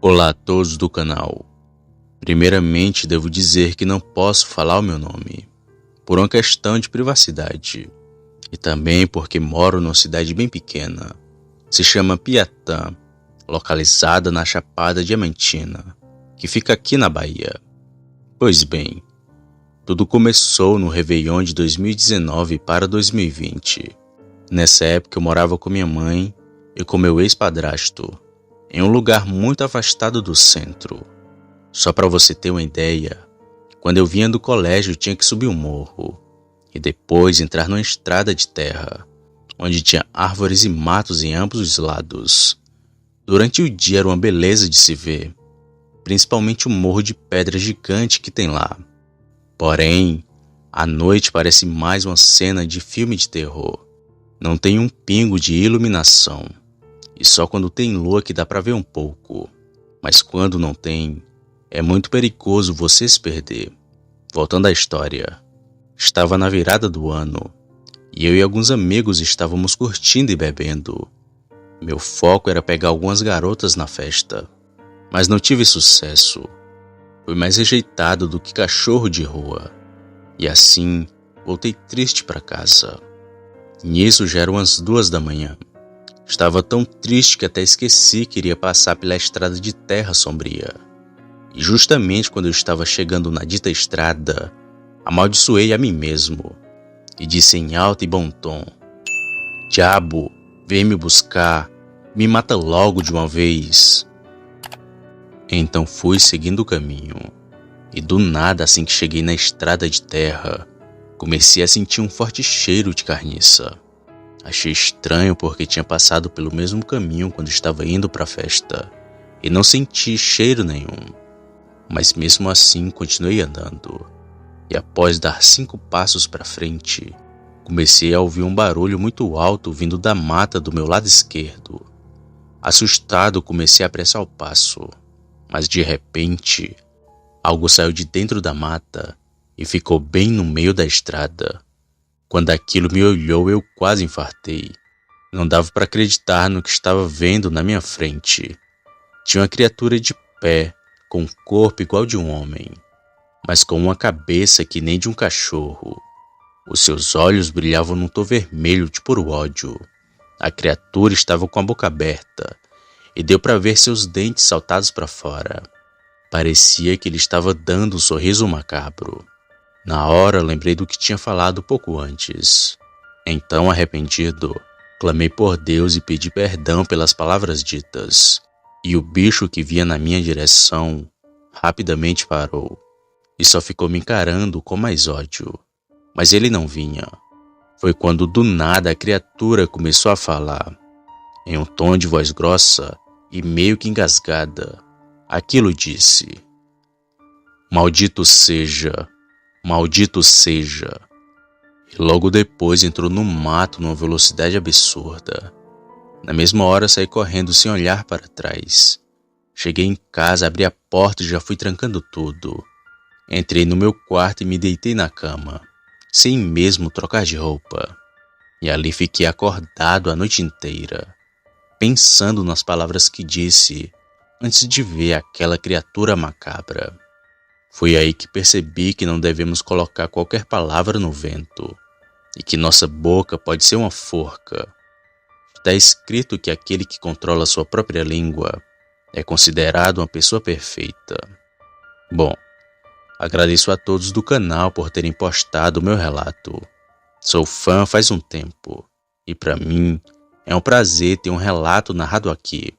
Olá a todos do canal. Primeiramente, devo dizer que não posso falar o meu nome, por uma questão de privacidade, e também porque moro numa cidade bem pequena. Se chama Piatã, localizada na Chapada Diamantina, que fica aqui na Bahia. Pois bem, tudo começou no Réveillon de 2019 para 2020. Nessa época eu morava com minha mãe e com meu ex-padrasto, em um lugar muito afastado do centro. Só para você ter uma ideia, quando eu vinha do colégio tinha que subir um morro e depois entrar numa estrada de terra, onde tinha árvores e matos em ambos os lados. Durante o dia era uma beleza de se ver, principalmente o morro de pedra gigante que tem lá. Porém, à noite parece mais uma cena de filme de terror. Não tem um pingo de iluminação. E só quando tem lua que dá para ver um pouco. Mas quando não tem, é muito perigoso você se perder. Voltando à história. Estava na virada do ano, e eu e alguns amigos estávamos curtindo e bebendo. Meu foco era pegar algumas garotas na festa, mas não tive sucesso. Fui mais rejeitado do que cachorro de rua. E assim, voltei triste para casa. Nisso já eram as 2 da manhã. Estava tão triste que até esqueci que iria passar pela estrada de terra sombria. E justamente quando eu estava chegando na dita estrada, amaldiçoei a mim mesmo e disse em alto e bom tom: "Diabo, vem me buscar, me mata logo de uma vez." Então fui seguindo o caminho, e do nada, assim que cheguei na estrada de terra, comecei a sentir um forte cheiro de carniça. Achei estranho porque tinha passado pelo mesmo caminho quando estava indo para a festa e não senti cheiro nenhum. Mas mesmo assim continuei andando, e após dar 5 passos para frente, comecei a ouvir um barulho muito alto vindo da mata do meu lado esquerdo. Assustado, comecei a apressar o passo, mas de repente, algo saiu de dentro da mata e ficou bem no meio da estrada. Quando aquilo me olhou, eu quase infartei. Não dava para acreditar no que estava vendo na minha frente. Tinha uma criatura de pé, com um corpo igual de um homem, mas com uma cabeça que nem de um cachorro. Os seus olhos brilhavam num tom vermelho de puro ódio. A criatura estava com a boca aberta e deu para ver seus dentes saltados para fora. Parecia que ele estava dando um sorriso macabro. Na hora, lembrei do que tinha falado pouco antes. Então, arrependido, clamei por Deus e pedi perdão pelas palavras ditas. E o bicho que vinha na minha direção rapidamente parou e só ficou me encarando com mais ódio. Mas ele não vinha. Foi quando do nada a criatura começou a falar, em um tom de voz grossa e meio que engasgada. Aquilo disse: "Maldito seja! Maldito seja!" E logo depois entrou no mato numa velocidade absurda. Na mesma hora saí correndo sem olhar para trás. Cheguei em casa, abri a porta e já fui trancando tudo. Entrei no meu quarto e me deitei na cama, sem mesmo trocar de roupa. E ali fiquei acordado a noite inteira, pensando nas palavras que disse antes de ver aquela criatura macabra. Foi aí que percebi que não devemos colocar qualquer palavra no vento e que nossa boca pode ser uma forca. Está escrito que aquele que controla sua própria língua é considerado uma pessoa perfeita. Bom, agradeço a todos do canal por terem postado o meu relato. Sou fã faz um tempo e para mim é um prazer ter um relato narrado aqui.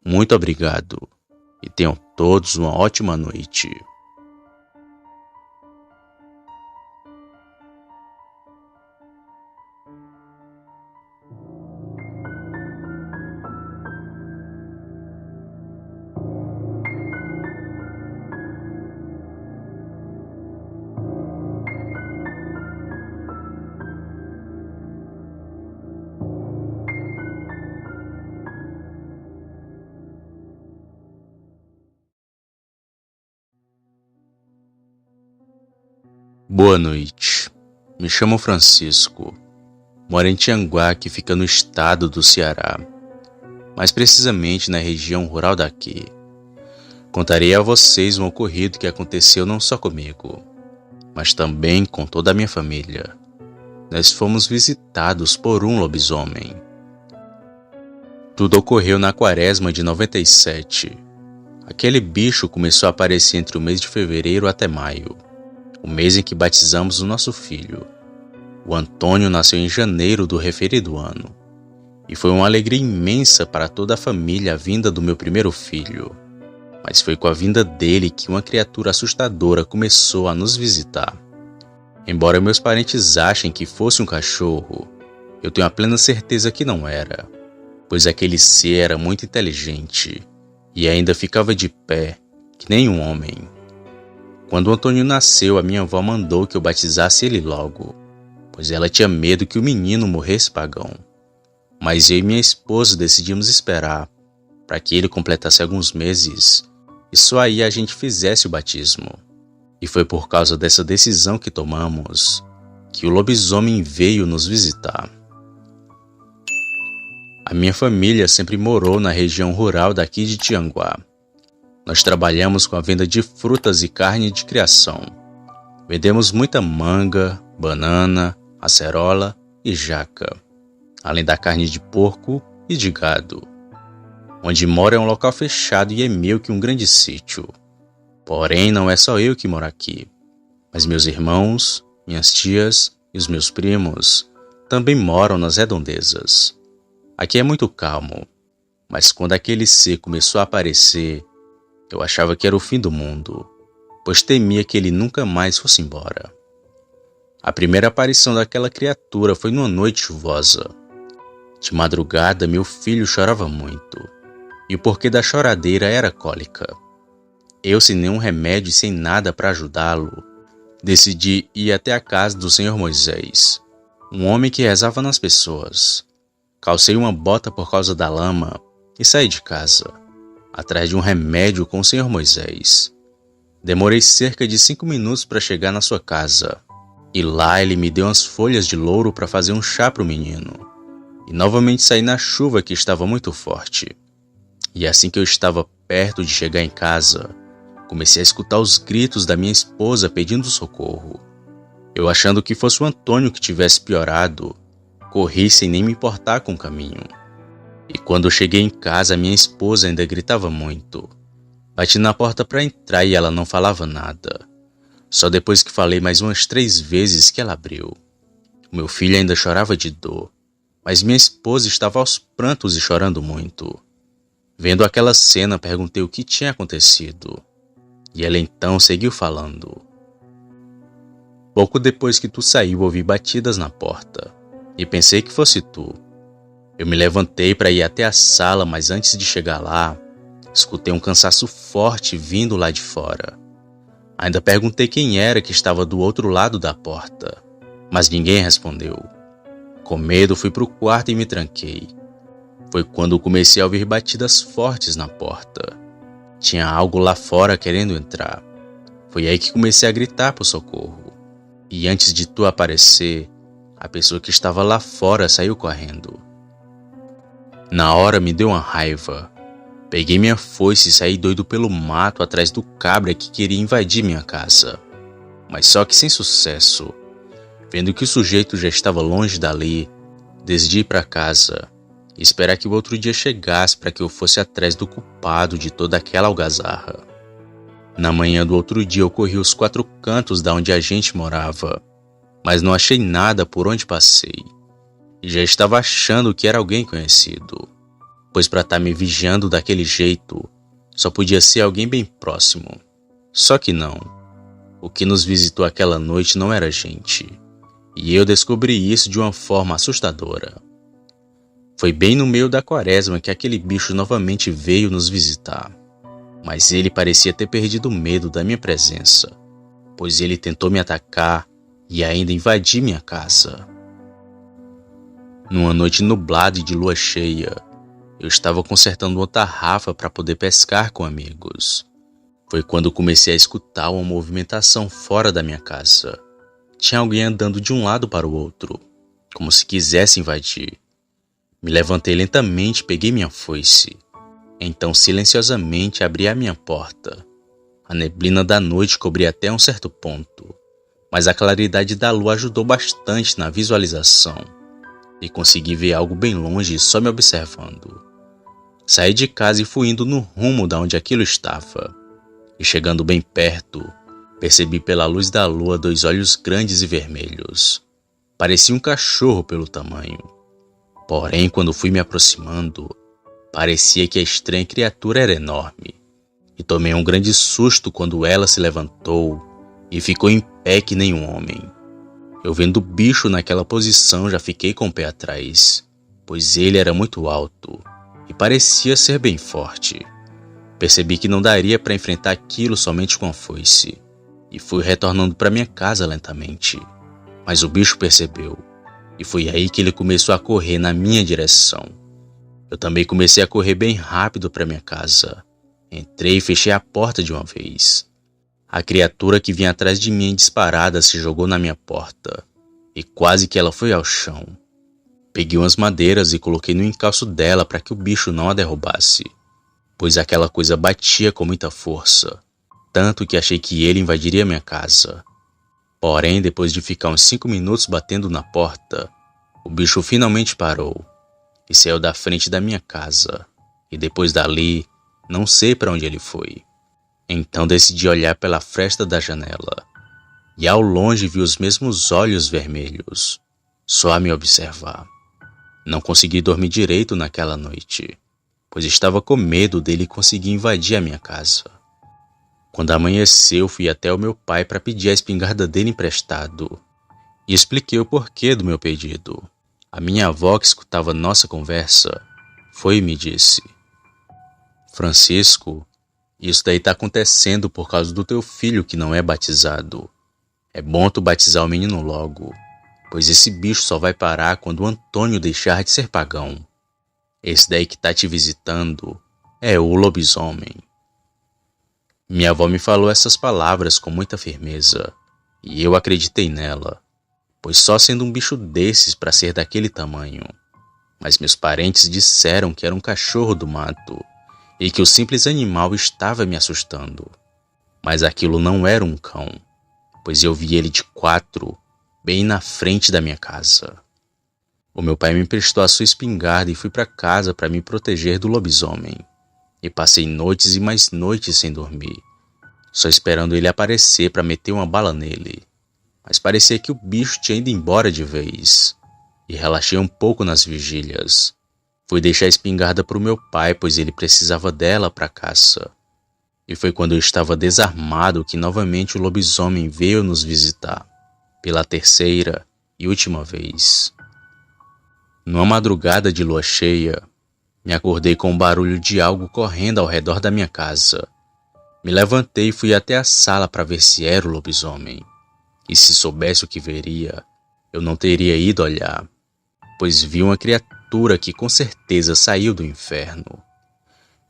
Muito obrigado e tenham todos uma ótima noite. Boa noite. Me chamo Francisco. Moro em Tianguá, que fica no estado do Ceará, mais precisamente na região rural daqui. Contarei a vocês um ocorrido que aconteceu não só comigo, mas também com toda a minha família. Nós fomos visitados por um lobisomem. Tudo ocorreu na quaresma de 97. Aquele bicho começou a aparecer entre o mês de fevereiro até maio, o mês em que batizamos o nosso filho. O Antônio nasceu em janeiro do referido ano, e foi uma alegria imensa para toda a família a vinda do meu primeiro filho. Mas foi com a vinda dele que uma criatura assustadora começou a nos visitar. Embora meus parentes achem que fosse um cachorro, eu tenho a plena certeza que não era, pois aquele ser era muito inteligente e ainda ficava de pé, que nem um homem. Quando o Antônio nasceu, a minha avó mandou que eu batizasse ele logo, pois ela tinha medo que o menino morresse pagão. Mas eu e minha esposa decidimos esperar para que ele completasse alguns meses e só aí a gente fizesse o batismo. E foi por causa dessa decisão que tomamos que o lobisomem veio nos visitar. A minha família sempre morou na região rural daqui de Tianguá. Nós trabalhamos com a venda de frutas e carne de criação. Vendemos muita manga, banana, acerola e jaca, além da carne de porco e de gado. Onde moro é um local fechado e é meio que um grande sítio. Porém, não é só eu que moro aqui, mas meus irmãos, minhas tias e os meus primos também moram nas redondezas. Aqui é muito calmo, mas quando aquele ser começou a aparecer, eu achava que era o fim do mundo, pois temia que ele nunca mais fosse embora. A primeira aparição daquela criatura foi numa noite chuvosa. De madrugada, meu filho chorava muito, e o porquê da choradeira era cólica. Eu, sem nenhum remédio e sem nada para ajudá-lo, decidi ir até a casa do Senhor Moisés, um homem que rezava nas pessoas. Calcei uma bota por causa da lama e saí de casa, atrás de um remédio com o Senhor Moisés. Demorei cerca de 5 minutos para chegar na sua casa, e lá ele me deu umas folhas de louro para fazer um chá para o menino. E novamente saí na chuva que estava muito forte. E assim que eu estava perto de chegar em casa, comecei a escutar os gritos da minha esposa pedindo socorro. Eu, achando que fosse o Antônio que tivesse piorado, corri sem nem me importar com o caminho. E quando eu cheguei em casa, minha esposa ainda gritava muito. Bati na porta para entrar e ela não falava nada. Só depois que falei mais umas 3 vezes que ela abriu. O meu filho ainda chorava de dor, mas minha esposa estava aos prantos e chorando muito. Vendo aquela cena, perguntei o que tinha acontecido. E ela então seguiu falando. Pouco depois que tu saiu, ouvi batidas na porta, e pensei que fosse tu. Eu me levantei para ir até a sala, mas antes de chegar lá, escutei um cansaço forte vindo lá de fora. Ainda perguntei quem era que estava do outro lado da porta, mas ninguém respondeu. Com medo, fui para o quarto e me tranquei. Foi quando comecei a ouvir batidas fortes na porta. Tinha algo lá fora querendo entrar. Foi aí que comecei a gritar por socorro. E antes de tu aparecer, a pessoa que estava lá fora saiu correndo. Na hora me deu uma raiva. Peguei minha foice e saí doido pelo mato atrás do cabra que queria invadir minha casa. Mas só que sem sucesso. Vendo que o sujeito já estava longe dali, decidi ir para casa e esperar que o outro dia chegasse para que eu fosse atrás do culpado de toda aquela algazarra. Na manhã do outro dia eu corri os 4 cantos da onde a gente morava, mas não achei nada por onde passei. E já estava achando que era alguém conhecido, pois para estar me vigiando daquele jeito, só podia ser alguém bem próximo. Só que não. O que nos visitou aquela noite não era gente. E eu descobri isso de uma forma assustadora. Foi bem no meio da quaresma que aquele bicho novamente veio nos visitar. Mas ele parecia ter perdido o medo da minha presença, pois ele tentou me atacar e ainda invadir minha casa. Numa noite nublada e de lua cheia, eu estava consertando uma tarrafa para poder pescar com amigos. Foi quando comecei a escutar uma movimentação fora da minha casa. Tinha alguém andando de um lado para o outro, como se quisesse invadir. Me levantei lentamente e peguei minha foice. Então silenciosamente abri a minha porta. A neblina da noite cobria até um certo ponto, mas a claridade da lua ajudou bastante na visualização e consegui ver algo bem longe só me observando. Saí de casa e fui indo no rumo da onde aquilo estava. E chegando bem perto, percebi pela luz da lua 2 olhos grandes e vermelhos. Parecia um cachorro pelo tamanho. Porém, quando fui me aproximando, parecia que a estranha criatura era enorme. E tomei um grande susto quando ela se levantou e ficou em pé que nem um homem. Eu vendo o bicho naquela posição já fiquei com o pé atrás, pois ele era muito alto e parecia ser bem forte. Percebi que não daria para enfrentar aquilo somente com a foice, e fui retornando para minha casa lentamente. Mas o bicho percebeu, e foi aí que ele começou a correr na minha direção. Eu também comecei a correr bem rápido para minha casa. Entrei e fechei a porta de uma vez. A criatura que vinha atrás de mim em disparada se jogou na minha porta, e quase que ela foi ao chão. Peguei umas madeiras e coloquei no encalço dela para que o bicho não a derrubasse, pois aquela coisa batia com muita força, tanto que achei que ele invadiria minha casa. Porém, depois de ficar uns 5 minutos batendo na porta, o bicho finalmente parou e saiu da frente da minha casa, e depois dali, não sei para onde ele foi. Então decidi olhar pela fresta da janela, e ao longe vi os mesmos olhos vermelhos, só a me observar. Não consegui dormir direito naquela noite, pois estava com medo dele conseguir invadir a minha casa. Quando amanheceu, fui até o meu pai para pedir a espingarda dele emprestado, e expliquei o porquê do meu pedido. A minha avó, que escutava nossa conversa, foi e me disse: Francisco, isso daí tá acontecendo por causa do teu filho que não é batizado. É bom tu batizar o menino logo, pois esse bicho só vai parar quando o Antônio deixar de ser pagão. Esse daí que tá te visitando é o lobisomem. Minha avó me falou essas palavras com muita firmeza, e eu acreditei nela, pois só sendo um bicho desses para ser daquele tamanho. Mas meus parentes disseram que era um cachorro do mato, e que o simples animal estava me assustando. Mas aquilo não era um cão, pois eu vi ele de 4, bem na frente da minha casa. O meu pai me emprestou a sua espingarda e fui para casa para me proteger do lobisomem. E passei noites e mais noites sem dormir, só esperando ele aparecer para meter uma bala nele. Mas parecia que o bicho tinha ido embora de vez, e relaxei um pouco nas vigílias. Fui deixar a espingarda para o meu pai, pois ele precisava dela para a caça. E foi quando eu estava desarmado que novamente o lobisomem veio nos visitar, pela 3ª e última vez. Numa madrugada de lua cheia, me acordei com o barulho de algo correndo ao redor da minha casa. Me levantei e fui até a sala para ver se era o lobisomem. E se soubesse o que veria, eu não teria ido olhar, pois vi uma criatura que com certeza saiu do inferno.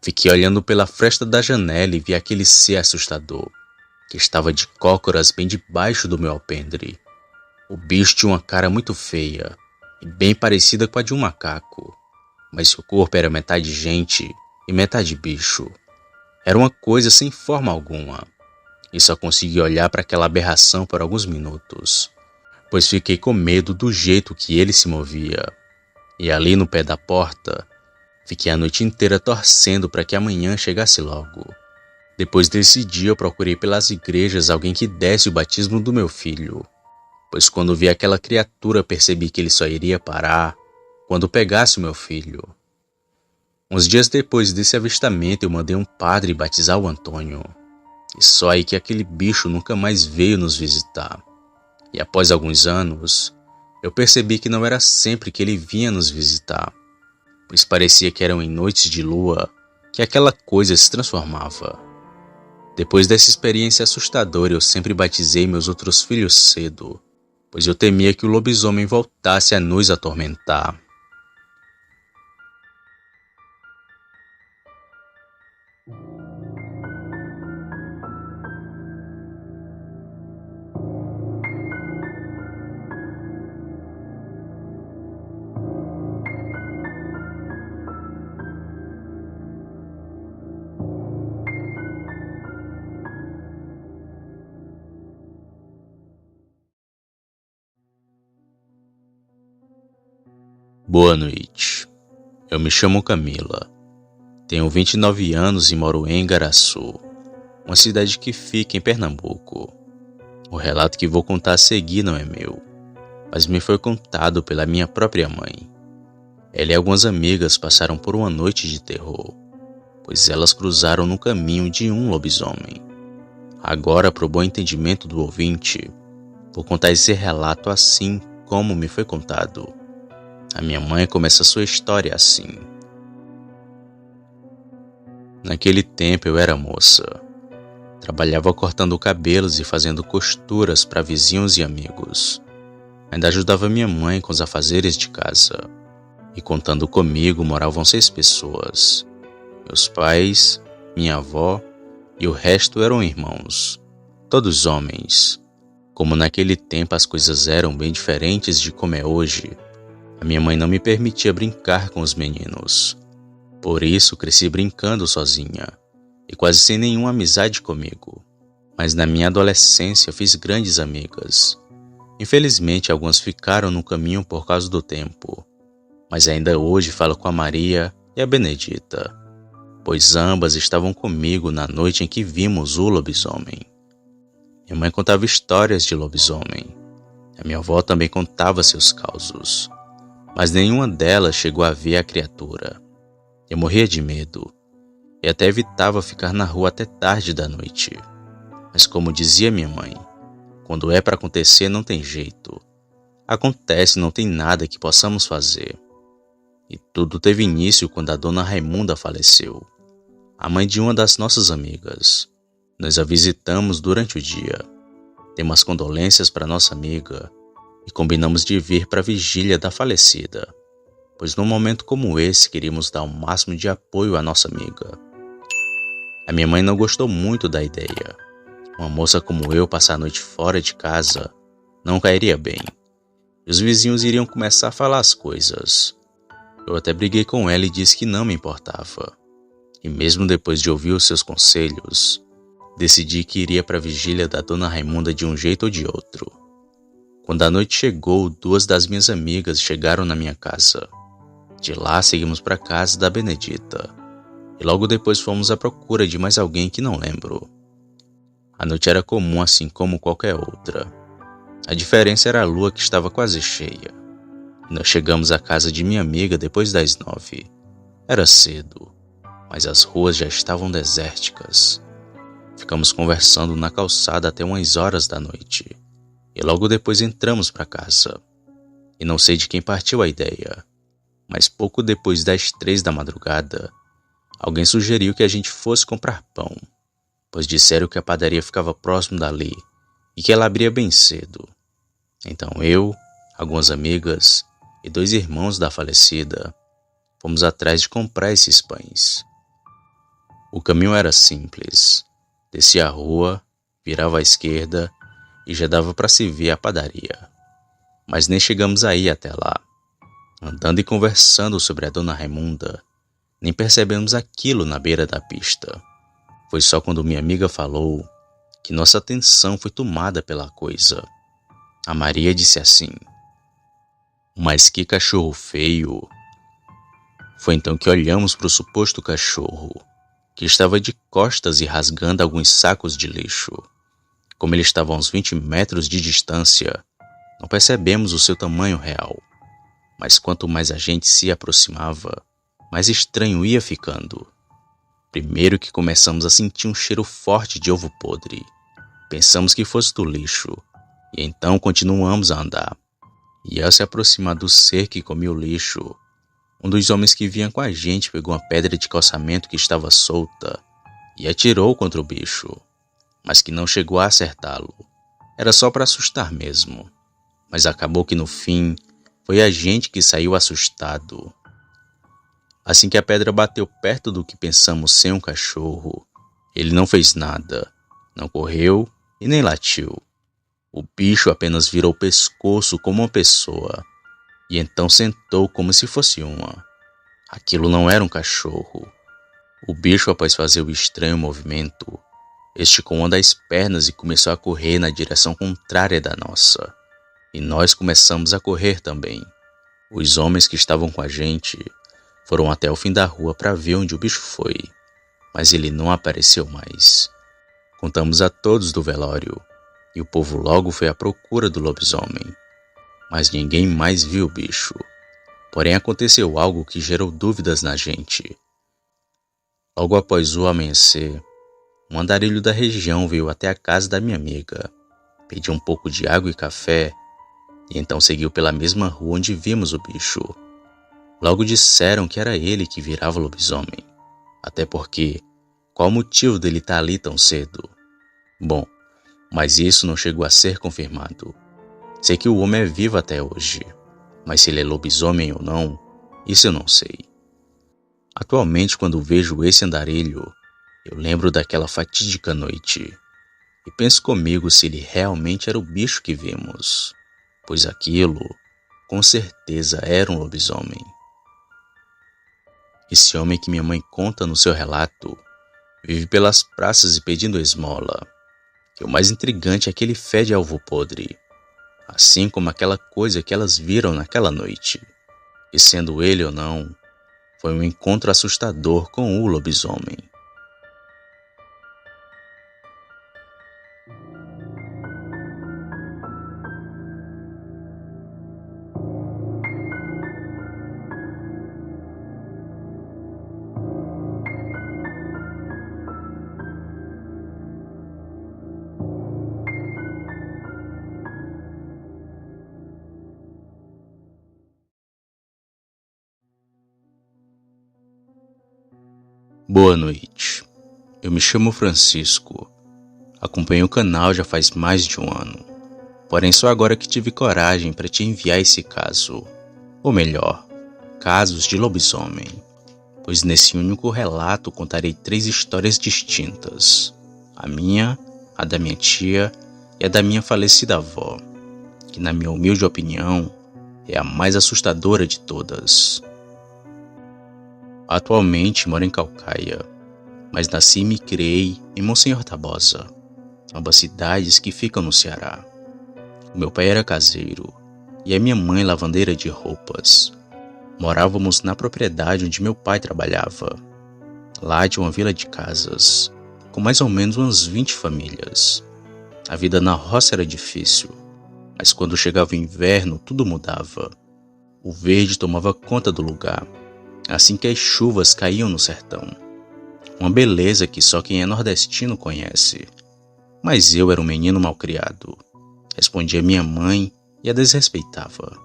Fiquei olhando pela fresta da janela e vi aquele ser assustador, que estava de cócoras bem debaixo do meu alpendre. O bicho tinha uma cara muito feia e bem parecida com a de um macaco, mas seu corpo era metade gente e metade bicho. Era uma coisa sem forma alguma, e só consegui olhar para aquela aberração por alguns minutos, pois fiquei com medo do jeito que ele se movia. E ali no pé da porta, fiquei a noite inteira torcendo para que amanhã chegasse logo. Depois desse dia eu procurei pelas igrejas alguém que desse o batismo do meu filho, pois quando vi aquela criatura percebi que ele só iria parar quando pegasse o meu filho. Uns dias depois desse avistamento eu mandei um padre batizar o Antônio, e só aí que aquele bicho nunca mais veio nos visitar. E após alguns anos, eu percebi que não era sempre que ele vinha nos visitar, pois parecia que eram em noites de lua que aquela coisa se transformava. Depois dessa experiência assustadora, eu sempre batizei meus outros filhos cedo, pois eu temia que o lobisomem voltasse a nos atormentar. Boa noite. Eu me chamo Camila. Tenho 29 anos e moro em Igaraçu, uma cidade que fica em Pernambuco. O relato que vou contar a seguir não é meu, mas me foi contado pela minha própria mãe. Ela e algumas amigas passaram por uma noite de terror, pois elas cruzaram no caminho de um lobisomem. Agora, para o bom entendimento do ouvinte, vou contar esse relato assim como me foi contado. A minha mãe começa sua história assim. Naquele tempo eu era moça. Trabalhava cortando cabelos e fazendo costuras para vizinhos e amigos. Ainda ajudava minha mãe com os afazeres de casa. E contando comigo moravam 6 pessoas. Meus pais, minha avó e o resto eram irmãos. Todos homens. Como naquele tempo as coisas eram bem diferentes de como é hoje, a minha mãe não me permitia brincar com os meninos. Por isso cresci brincando sozinha e quase sem nenhuma amizade comigo. Mas na minha adolescência fiz grandes amigas. Infelizmente algumas ficaram no caminho por causa do tempo. Mas ainda hoje falo com a Maria e a Benedita, pois ambas estavam comigo na noite em que vimos o lobisomem. Minha mãe contava histórias de lobisomem. A minha avó também contava seus causos. Mas nenhuma delas chegou a ver a criatura. Eu morria de medo e até evitava ficar na rua até tarde da noite. Mas como dizia minha mãe, quando é para acontecer não tem jeito. Acontece, não tem nada que possamos fazer. E tudo teve início quando a dona Raimunda faleceu, a mãe de uma das nossas amigas. Nós a visitamos durante o dia. Demos condolências para nossa amiga e combinamos de vir para a vigília da falecida, pois num momento como esse queríamos dar o máximo de apoio à nossa amiga. A minha mãe não gostou muito da ideia. Uma moça como eu passar a noite fora de casa não cairia bem, e os vizinhos iriam começar a falar as coisas. Eu até briguei com ela e disse que não me importava. E mesmo depois de ouvir os seus conselhos, decidi que iria para a vigília da dona Raimunda de um jeito ou de outro. Quando a noite chegou, 2 das minhas amigas chegaram na minha casa. De lá seguimos para a casa da Benedita. E logo depois fomos à procura de mais alguém que não lembro. A noite era comum assim como qualquer outra. A diferença era a lua que estava quase cheia. E nós chegamos à casa de minha amiga depois das 9. Era cedo, mas as ruas já estavam desérticas. Ficamos conversando na calçada até umas horas da noite. E logo depois entramos para casa. E não sei de quem partiu a ideia, mas pouco depois das 3 da madrugada, alguém sugeriu que a gente fosse comprar pão, pois disseram que a padaria ficava próximo dali e que ela abria bem cedo. Então eu, algumas amigas e 2 irmãos da falecida fomos atrás de comprar esses pães. O caminho era simples. Descia a rua, virava à esquerda e já dava para se ver a padaria. Mas nem chegamos aí até lá. Andando e conversando sobre a dona Raimunda, nem percebemos aquilo na beira da pista. Foi só quando minha amiga falou que nossa atenção foi tomada pela coisa. A Maria disse assim: "Mas que cachorro feio!" Foi então que olhamos para o suposto cachorro, que estava de costas e rasgando alguns sacos de lixo. Como ele estava a uns 20 metros de distância, não percebemos o seu tamanho real. Mas quanto mais a gente se aproximava, mais estranho ia ficando. Primeiro que começamos a sentir um cheiro forte de ovo podre. Pensamos que fosse do lixo, e então continuamos a andar. E ao se aproximar do ser que comia o lixo, um dos homens que vinha com a gente pegou uma pedra de calçamento que estava solta e atirou contra o bicho, mas que não chegou a acertá-lo. Era só para assustar mesmo. Mas acabou que no fim foi a gente que saiu assustado. Assim que a pedra bateu perto do que pensamos ser um cachorro, ele não fez nada, não correu e nem latiu. O bicho apenas virou o pescoço como uma pessoa e então sentou como se fosse uma. Aquilo não era um cachorro. O bicho, após fazer o estranho movimento, esticou uma das pernas e começou a correr na direção contrária da nossa. E nós começamos a correr também. Os homens que estavam com a gente foram até o fim da rua para ver onde o bicho foi, mas ele não apareceu mais. Contamos a todos do velório e o povo logo foi à procura do lobisomem, mas ninguém mais viu o bicho. Porém, aconteceu algo que gerou dúvidas na gente. Logo após o amanhecer, um andarilho da região veio até a casa da minha amiga, pediu um pouco de água e café e então seguiu pela mesma rua onde vimos o bicho. Logo disseram que era ele que virava lobisomem, até porque qual o motivo dele estar ali tão cedo? Bom, mas isso não chegou a ser confirmado. Sei que o homem é vivo até hoje, mas se ele é lobisomem ou não, isso eu não sei. Atualmente, quando vejo esse andarilho, eu lembro daquela fatídica noite e penso comigo se ele realmente era o bicho que vimos, pois aquilo, com certeza, era um lobisomem. Esse homem que minha mãe conta no seu relato vive pelas praças e pedindo esmola. E o mais intrigante é que ele fede a ovo podre, assim como aquela coisa que elas viram naquela noite. E sendo ele ou não, foi um encontro assustador com o lobisomem. Boa noite. Eu me chamo Francisco. Acompanho o canal já faz mais de um ano. Porém, só agora que tive coragem para te enviar esse caso. Ou melhor, casos de lobisomem. Pois nesse único relato contarei 3 histórias distintas. A minha, a da minha tia e a da minha falecida avó, que na minha humilde opinião é a mais assustadora de todas. Atualmente moro em Caucaia, mas nasci e me criei em Monsenhor Tabosa, ambas cidades que ficam no Ceará. O meu pai era caseiro e a minha mãe lavandeira de roupas. Morávamos na propriedade onde meu pai trabalhava, lá de uma vila de casas, com mais ou menos umas 20 famílias. A vida na roça era difícil, mas quando chegava o inverno tudo mudava. O verde tomava conta do lugar, assim que as chuvas caíam no sertão. Uma beleza que só quem é nordestino conhece. Mas eu era um menino malcriado. Respondia minha mãe e a desrespeitava.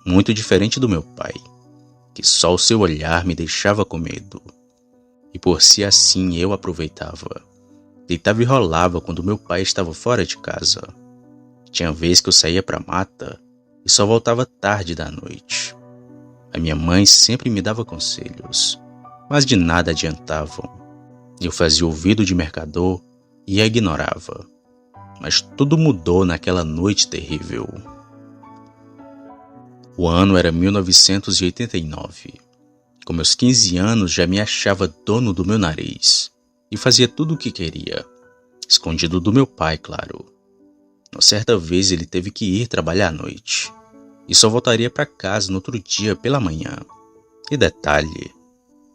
Muito diferente do meu pai, que só o seu olhar me deixava com medo. E por si assim eu aproveitava. Deitava e rolava quando meu pai estava fora de casa. Tinha vez que eu saía pra mata e só voltava tarde da noite. A minha mãe sempre me dava conselhos, mas de nada adiantavam. Eu fazia ouvido de mercador e a ignorava. Mas tudo mudou naquela noite terrível. O ano era 1989. Com meus 15 anos já me achava dono do meu nariz e fazia tudo o que queria, escondido do meu pai, claro. Uma certa vez ele teve que ir trabalhar à noite e só voltaria para casa no outro dia pela manhã. E detalhe,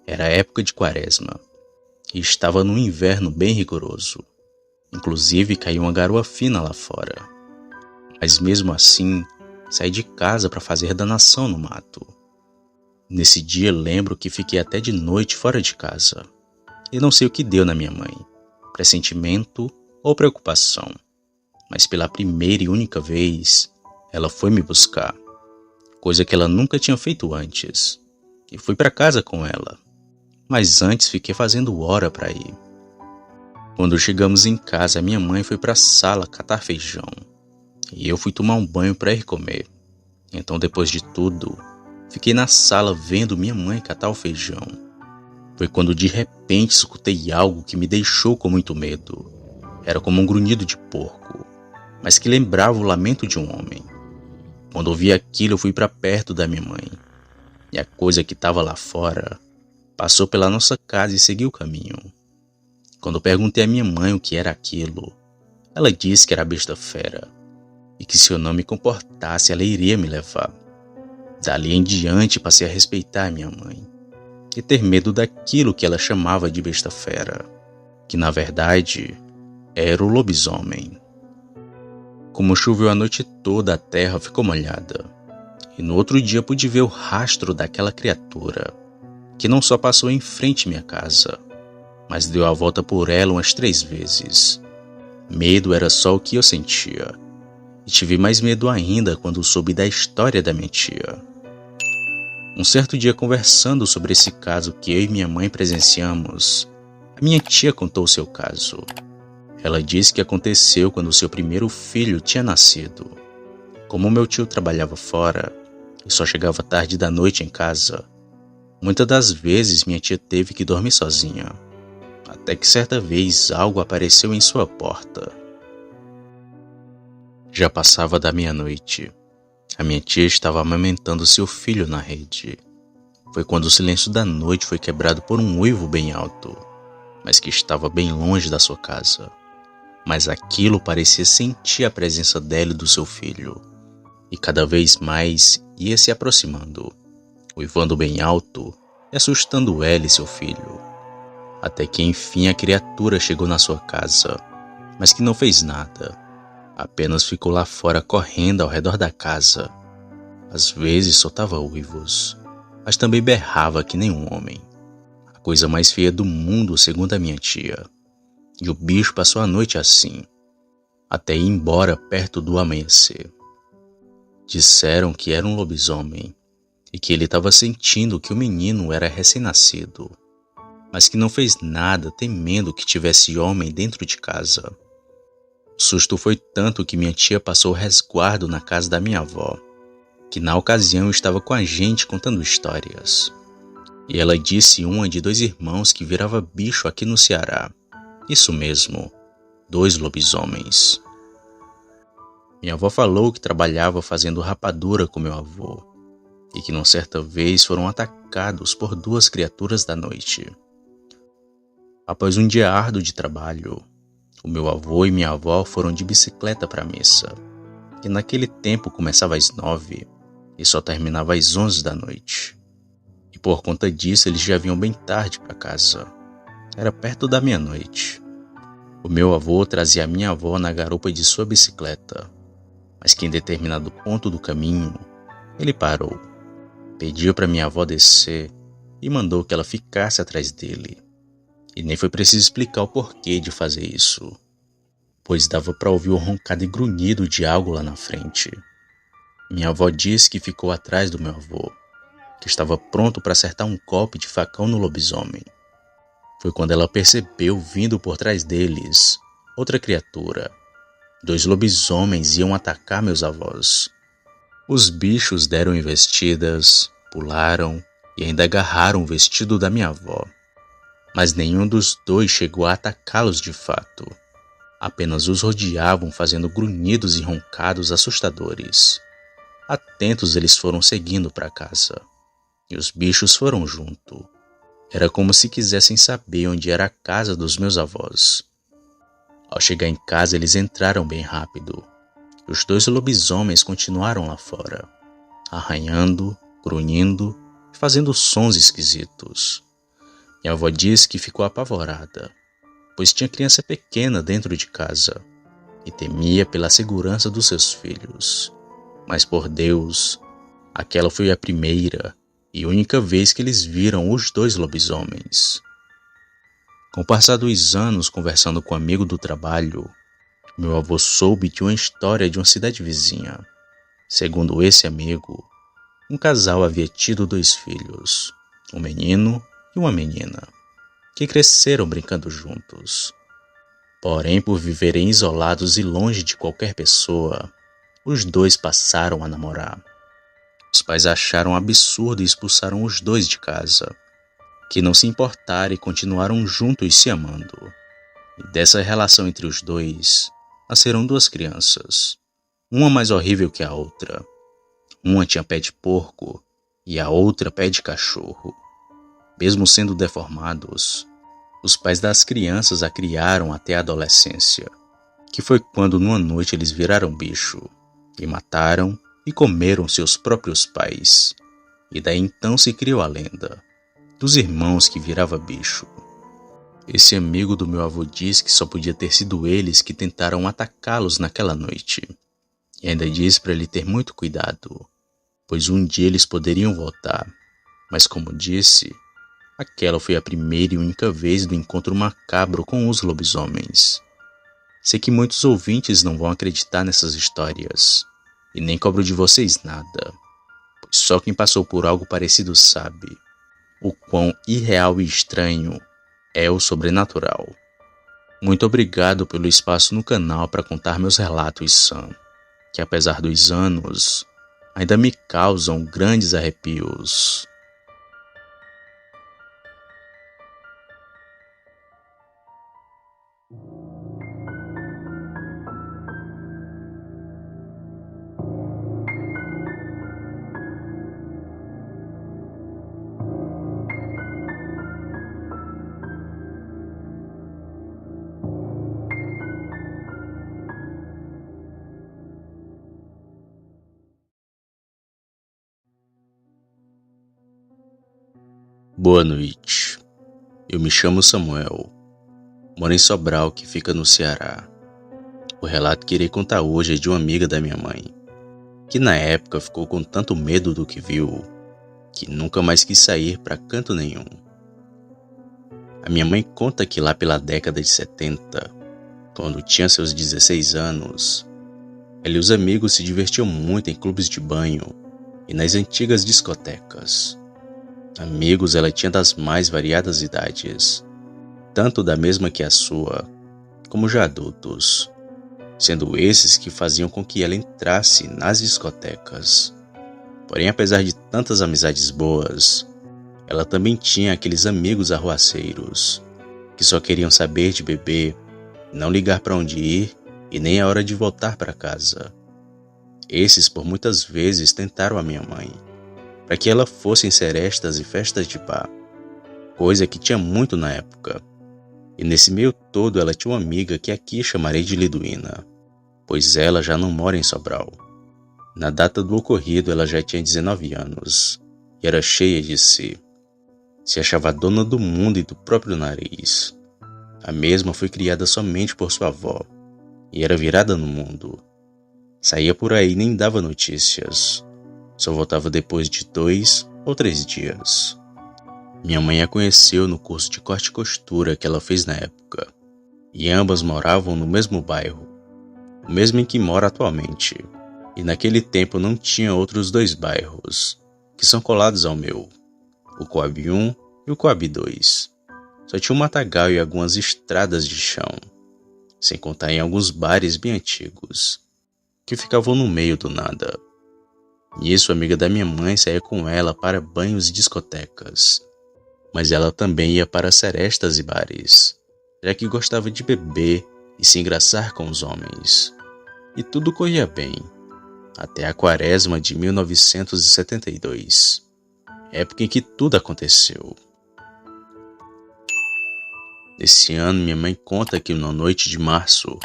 era época de quaresma e estava num inverno bem rigoroso. Inclusive caiu uma garoa fina lá fora. Mas mesmo assim, saí de casa para fazer danação no mato. Nesse dia lembro que fiquei até de noite fora de casa. E não sei o que deu na minha mãe, pressentimento ou preocupação. Mas pela primeira e única vez, ela foi me buscar. Coisa que ela nunca tinha feito antes. E fui para casa com ela. Mas antes fiquei fazendo hora para ir. Quando chegamos em casa, minha mãe foi para a sala catar feijão. E eu fui tomar um banho para ir comer. Então, depois de tudo, fiquei na sala vendo minha mãe catar o feijão. Foi quando de repente escutei algo que me deixou com muito medo. Era como um grunhido de porco, mas que lembrava o lamento de um homem. Quando ouvi aquilo, eu fui para perto da minha mãe. E a coisa que estava lá fora passou pela nossa casa e seguiu o caminho. Quando eu perguntei à minha mãe o que era aquilo, ela disse que era a besta fera e que se eu não me comportasse, ela iria me levar. Dali em diante passei a respeitar minha mãe e ter medo daquilo que ela chamava de besta fera, que na verdade era o lobisomem. Como choveu a noite toda, a terra ficou molhada, e no outro dia pude ver o rastro daquela criatura, que não só passou em frente à minha casa, mas deu a volta por ela umas 3 vezes. Medo era só o que eu sentia, e tive mais medo ainda quando soube da história da minha tia. Um certo dia, conversando sobre esse caso que eu e minha mãe presenciamos, a minha tia contou o seu caso. Ela disse que aconteceu quando seu primeiro filho tinha nascido. Como meu tio trabalhava fora e só chegava tarde da noite em casa, muitas das vezes minha tia teve que dormir sozinha, até que certa vez algo apareceu em sua porta. Já passava da meia-noite. A minha tia estava amamentando seu filho na rede. Foi quando o silêncio da noite foi quebrado por um uivo bem alto, mas que estava bem longe da sua casa. Mas aquilo parecia sentir a presença dela e do seu filho, e cada vez mais ia se aproximando, uivando bem alto e assustando ela e seu filho. Até que enfim a criatura chegou na sua casa, mas que não fez nada. Apenas ficou lá fora correndo ao redor da casa. Às vezes soltava uivos, mas também berrava que nem um homem. A coisa mais feia do mundo, segundo a minha tia. E o bicho passou a noite assim, até ir embora perto do amanhecer. Disseram que era um lobisomem e que ele estava sentindo que o menino era recém-nascido, mas que não fez nada temendo que tivesse homem dentro de casa. O susto foi tanto que minha tia passou o resguardo na casa da minha avó, que na ocasião estava com a gente contando histórias. E ela disse uma de 2 irmãos que virava bicho aqui no Ceará. Isso mesmo, 2 lobisomens. Minha avó falou que trabalhava fazendo rapadura com meu avô, e que numa certa vez foram atacados por 2 criaturas da noite. Após um dia árduo de trabalho, o meu avô e minha avó foram de bicicleta para a missa, que naquele tempo começava às 9 e só terminava às 11 da noite. E por conta disso eles já vinham bem tarde para casa. Era perto da meia-noite. O meu avô trazia a minha avó na garupa de sua bicicleta, mas que em determinado ponto do caminho ele parou, pediu para minha avó descer e mandou que ela ficasse atrás dele. E nem foi preciso explicar o porquê de fazer isso, pois dava para ouvir o roncado e grunhido de algo lá na frente. Minha avó disse que ficou atrás do meu avô, que estava pronto para acertar um golpe de facão no lobisomem. Foi quando ela percebeu vindo por trás deles outra criatura. 2 lobisomens iam atacar meus avós. Os bichos deram investidas, pularam e ainda agarraram o vestido da minha avó. Mas nenhum dos 2 chegou a atacá-los de fato. Apenas os rodeavam fazendo grunhidos e roncados assustadores. Atentos eles foram seguindo para casa. E os bichos foram junto. Era como se quisessem saber onde era a casa dos meus avós. Ao chegar em casa eles entraram bem rápido. Os 2 lobisomens continuaram lá fora, arranhando, grunhindo e fazendo sons esquisitos. Minha avó disse que ficou apavorada, pois tinha criança pequena dentro de casa e temia pela segurança dos seus filhos. Mas por Deus, aquela foi a primeira e única vez que eles viram os 2 lobisomens. Com o passar dos anos, conversando com um amigo do trabalho, meu avô soube de uma história de uma cidade vizinha. Segundo esse amigo, um casal havia tido 2 filhos, um menino e uma menina, que cresceram brincando juntos. Porém, por viverem isolados e longe de qualquer pessoa, os 2 passaram a namorar. Os pais acharam absurdo e expulsaram os 2 de casa, que não se importaram e continuaram juntos se amando. E dessa relação entre os 2, nasceram 2 crianças, uma mais horrível que a outra. Uma tinha pé de porco e a outra pé de cachorro. Mesmo sendo deformados, os pais das crianças a criaram até a adolescência, que foi quando numa noite eles viraram bicho e mataram e comeram seus próprios pais. E daí então se criou a lenda dos irmãos que virava bicho. Esse amigo do meu avô diz que só podia ter sido eles que tentaram atacá-los naquela noite. E ainda diz para ele ter muito cuidado, pois um dia eles poderiam voltar. Mas como disse, aquela foi a primeira e única vez do encontro macabro com os lobisomens. Sei que muitos ouvintes não vão acreditar nessas histórias, e nem cobro de vocês nada, pois só quem passou por algo parecido sabe o quão irreal e estranho é o sobrenatural. Muito obrigado pelo espaço no canal para contar meus relatos, Sam, que apesar dos anos, ainda me causam grandes arrepios. Boa noite. Eu me chamo Samuel. Moro em Sobral, que fica no Ceará. O relato que irei contar hoje é de uma amiga da minha mãe, que na época ficou com tanto medo do que viu, que nunca mais quis sair para canto nenhum. A minha mãe conta que lá pela década de 70, quando tinha seus 16 anos, ela e os amigos se divertiam muito em clubes de banho e nas antigas discotecas. Amigos ela tinha das mais variadas idades, tanto da mesma que a sua, como já adultos, sendo esses que faziam com que ela entrasse nas discotecas. Porém, apesar de tantas amizades boas, ela também tinha aqueles amigos arruaceiros, que só queriam saber de beber, não ligar para onde ir e nem a hora de voltar para casa. Esses por muitas vezes tentaram a minha mãe, para que ela fosse em serestas e festas de bar, coisa que tinha muito na época. E nesse meio todo ela tinha uma amiga que aqui chamarei de Liduína, pois ela já não mora em Sobral. Na data do ocorrido ela já tinha 19 anos e era cheia de si. Se achava dona do mundo e do próprio nariz. A mesma foi criada somente por sua avó e era virada no mundo. Saía por aí e nem dava notícias. Só voltava depois de 2 ou 3 dias. Minha mãe a conheceu no curso de corte e costura que ela fez na época. E ambas moravam no mesmo bairro, o mesmo em que mora atualmente. E naquele tempo não tinha outros 2 bairros, que são colados ao meu, o Coab 1 e o Coab 2. Só tinha um matagal e algumas estradas de chão, sem contar em alguns bares bem antigos, que ficavam no meio do nada. Nisso, a amiga da minha mãe saía com ela para banhos e discotecas, mas ela também ia para serestas e bares, já que gostava de beber e se engraçar com os homens. E tudo corria bem, até a quaresma de 1972, época em que tudo aconteceu. Nesse ano, minha mãe conta que na noite de março,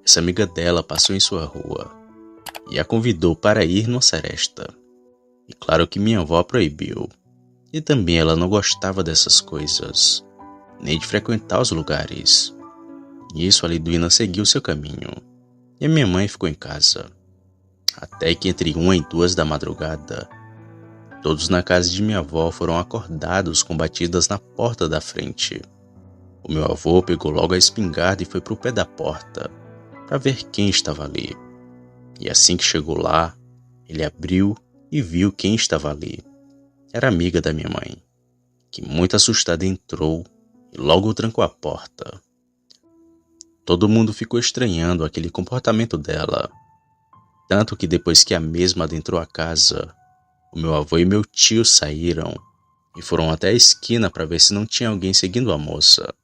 essa amiga dela passou em sua rua e a convidou para ir numa seresta. E claro que minha avó proibiu. E também ela não gostava dessas coisas, nem de frequentar os lugares. Nisso a Liduína seguiu seu caminho, e a minha mãe ficou em casa. Até que entre 1 e 2 da madrugada, todos na casa de minha avó foram acordados com batidas na porta da frente. O meu avô pegou logo a espingarda e foi para o pé da porta, para ver quem estava ali. E assim que chegou lá, ele abriu e viu quem estava ali. Era amiga da minha mãe, que muito assustada entrou e logo trancou a porta. Todo mundo ficou estranhando aquele comportamento dela, tanto que depois que a mesma adentrou a casa, o meu avô e meu tio saíram e foram até a esquina para ver se não tinha alguém seguindo a moça,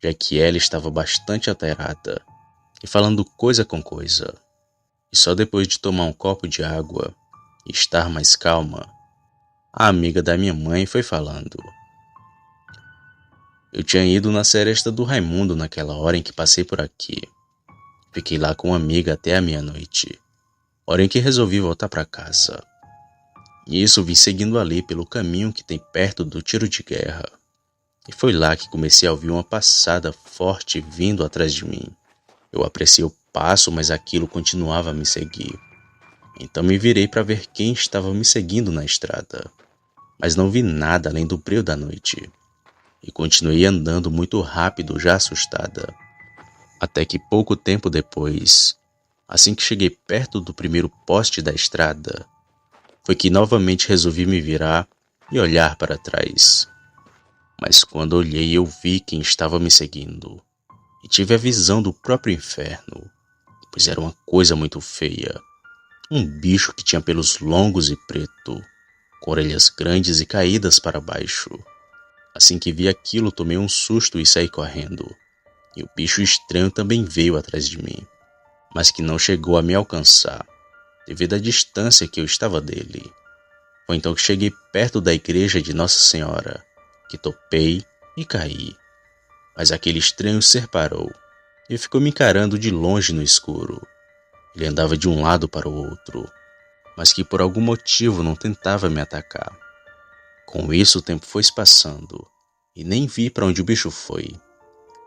já que ela estava bastante alterada e falando coisa com coisa. E só depois de tomar um copo de água e estar mais calma, a amiga da minha mãe foi falando. Eu tinha ido na seresta do Raimundo naquela hora em que passei por aqui. Fiquei lá com uma amiga até a meia-noite. porém que resolvi voltar para casa. Nisso vim seguindo ali pelo caminho que tem perto do tiro de guerra. E foi lá que comecei a ouvir uma passada forte vindo atrás de mim. Eu apreciei o passo, mas aquilo continuava a me seguir. Então me virei para ver quem estava me seguindo na estrada. Mas não vi nada além do breu da noite. E continuei andando muito rápido, já assustada. Até que pouco tempo depois, assim que cheguei perto do primeiro poste da estrada, foi que novamente resolvi me virar e olhar para trás. Mas quando olhei eu vi quem estava me seguindo. E tive a visão do próprio inferno, pois era uma coisa muito feia. Um bicho que tinha pelos longos e preto, com orelhas grandes e caídas para baixo. Assim que vi aquilo, tomei um susto e saí correndo. E o bicho estranho também veio atrás de mim, mas que não chegou a me alcançar, devido à distância que eu estava dele. Foi então que cheguei perto da igreja de Nossa Senhora, que topei e caí. Mas aquele estranho ser parou e ficou me encarando de longe no escuro. Ele andava de um lado para o outro, mas que por algum motivo não tentava me atacar. Com isso o tempo foi se passando e nem vi para onde o bicho foi,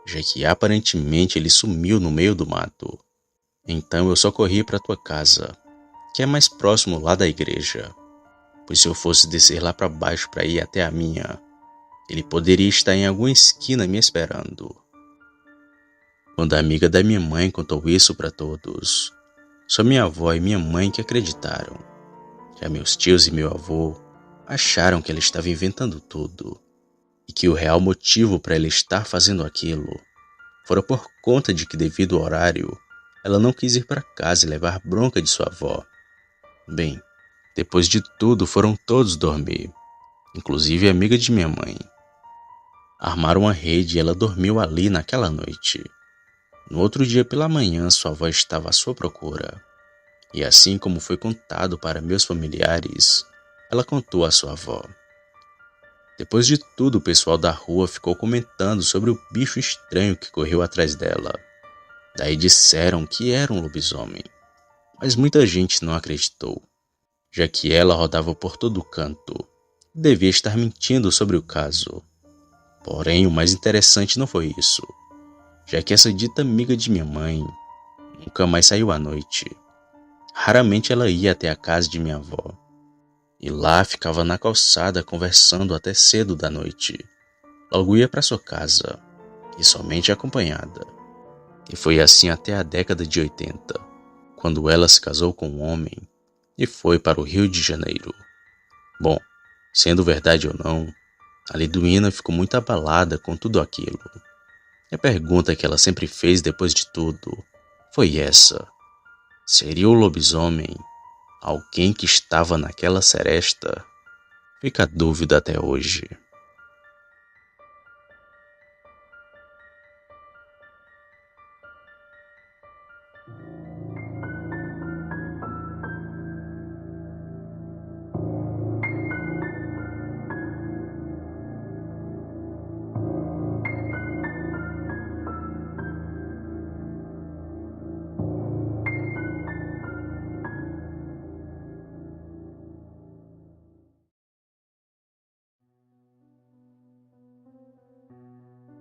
já que aparentemente ele sumiu no meio do mato. Então eu só corri para tua casa, que é mais próximo lá da igreja, pois se eu fosse descer lá para baixo para ir até a minha, ele poderia estar em alguma esquina me esperando. Quando a amiga da minha mãe contou isso para todos, só minha avó e minha mãe que acreditaram. Já meus tios e meu avô acharam que ela estava inventando tudo e que o real motivo para ela estar fazendo aquilo fora por conta de que, devido ao horário, ela não quis ir para casa e levar bronca de sua avó. Bem, depois de tudo foram todos dormir, inclusive a amiga de minha mãe. Armaram uma rede e ela dormiu ali naquela noite. No outro dia pela manhã, sua avó estava à sua procura. E assim como foi contado para meus familiares, ela contou à sua avó. Depois de tudo, o pessoal da rua ficou comentando sobre o bicho estranho que correu atrás dela. Daí disseram que era um lobisomem, mas muita gente não acreditou, já que ela rodava por todo canto e devia estar mentindo sobre o caso. Porém, o mais interessante não foi isso, já que essa dita amiga de minha mãe nunca mais saiu à noite. Raramente ela ia até a casa de minha avó, e lá ficava na calçada conversando até cedo da noite. Logo ia para sua casa, e somente acompanhada. E foi assim até a década de 80, quando ela se casou com um homem e foi para o Rio de Janeiro. Bom, sendo verdade ou não, a Liduína ficou muito abalada com tudo aquilo. E a pergunta que ela sempre fez depois de tudo foi essa: seria o lobisomem alguém que estava naquela seresta? Fica a dúvida até hoje.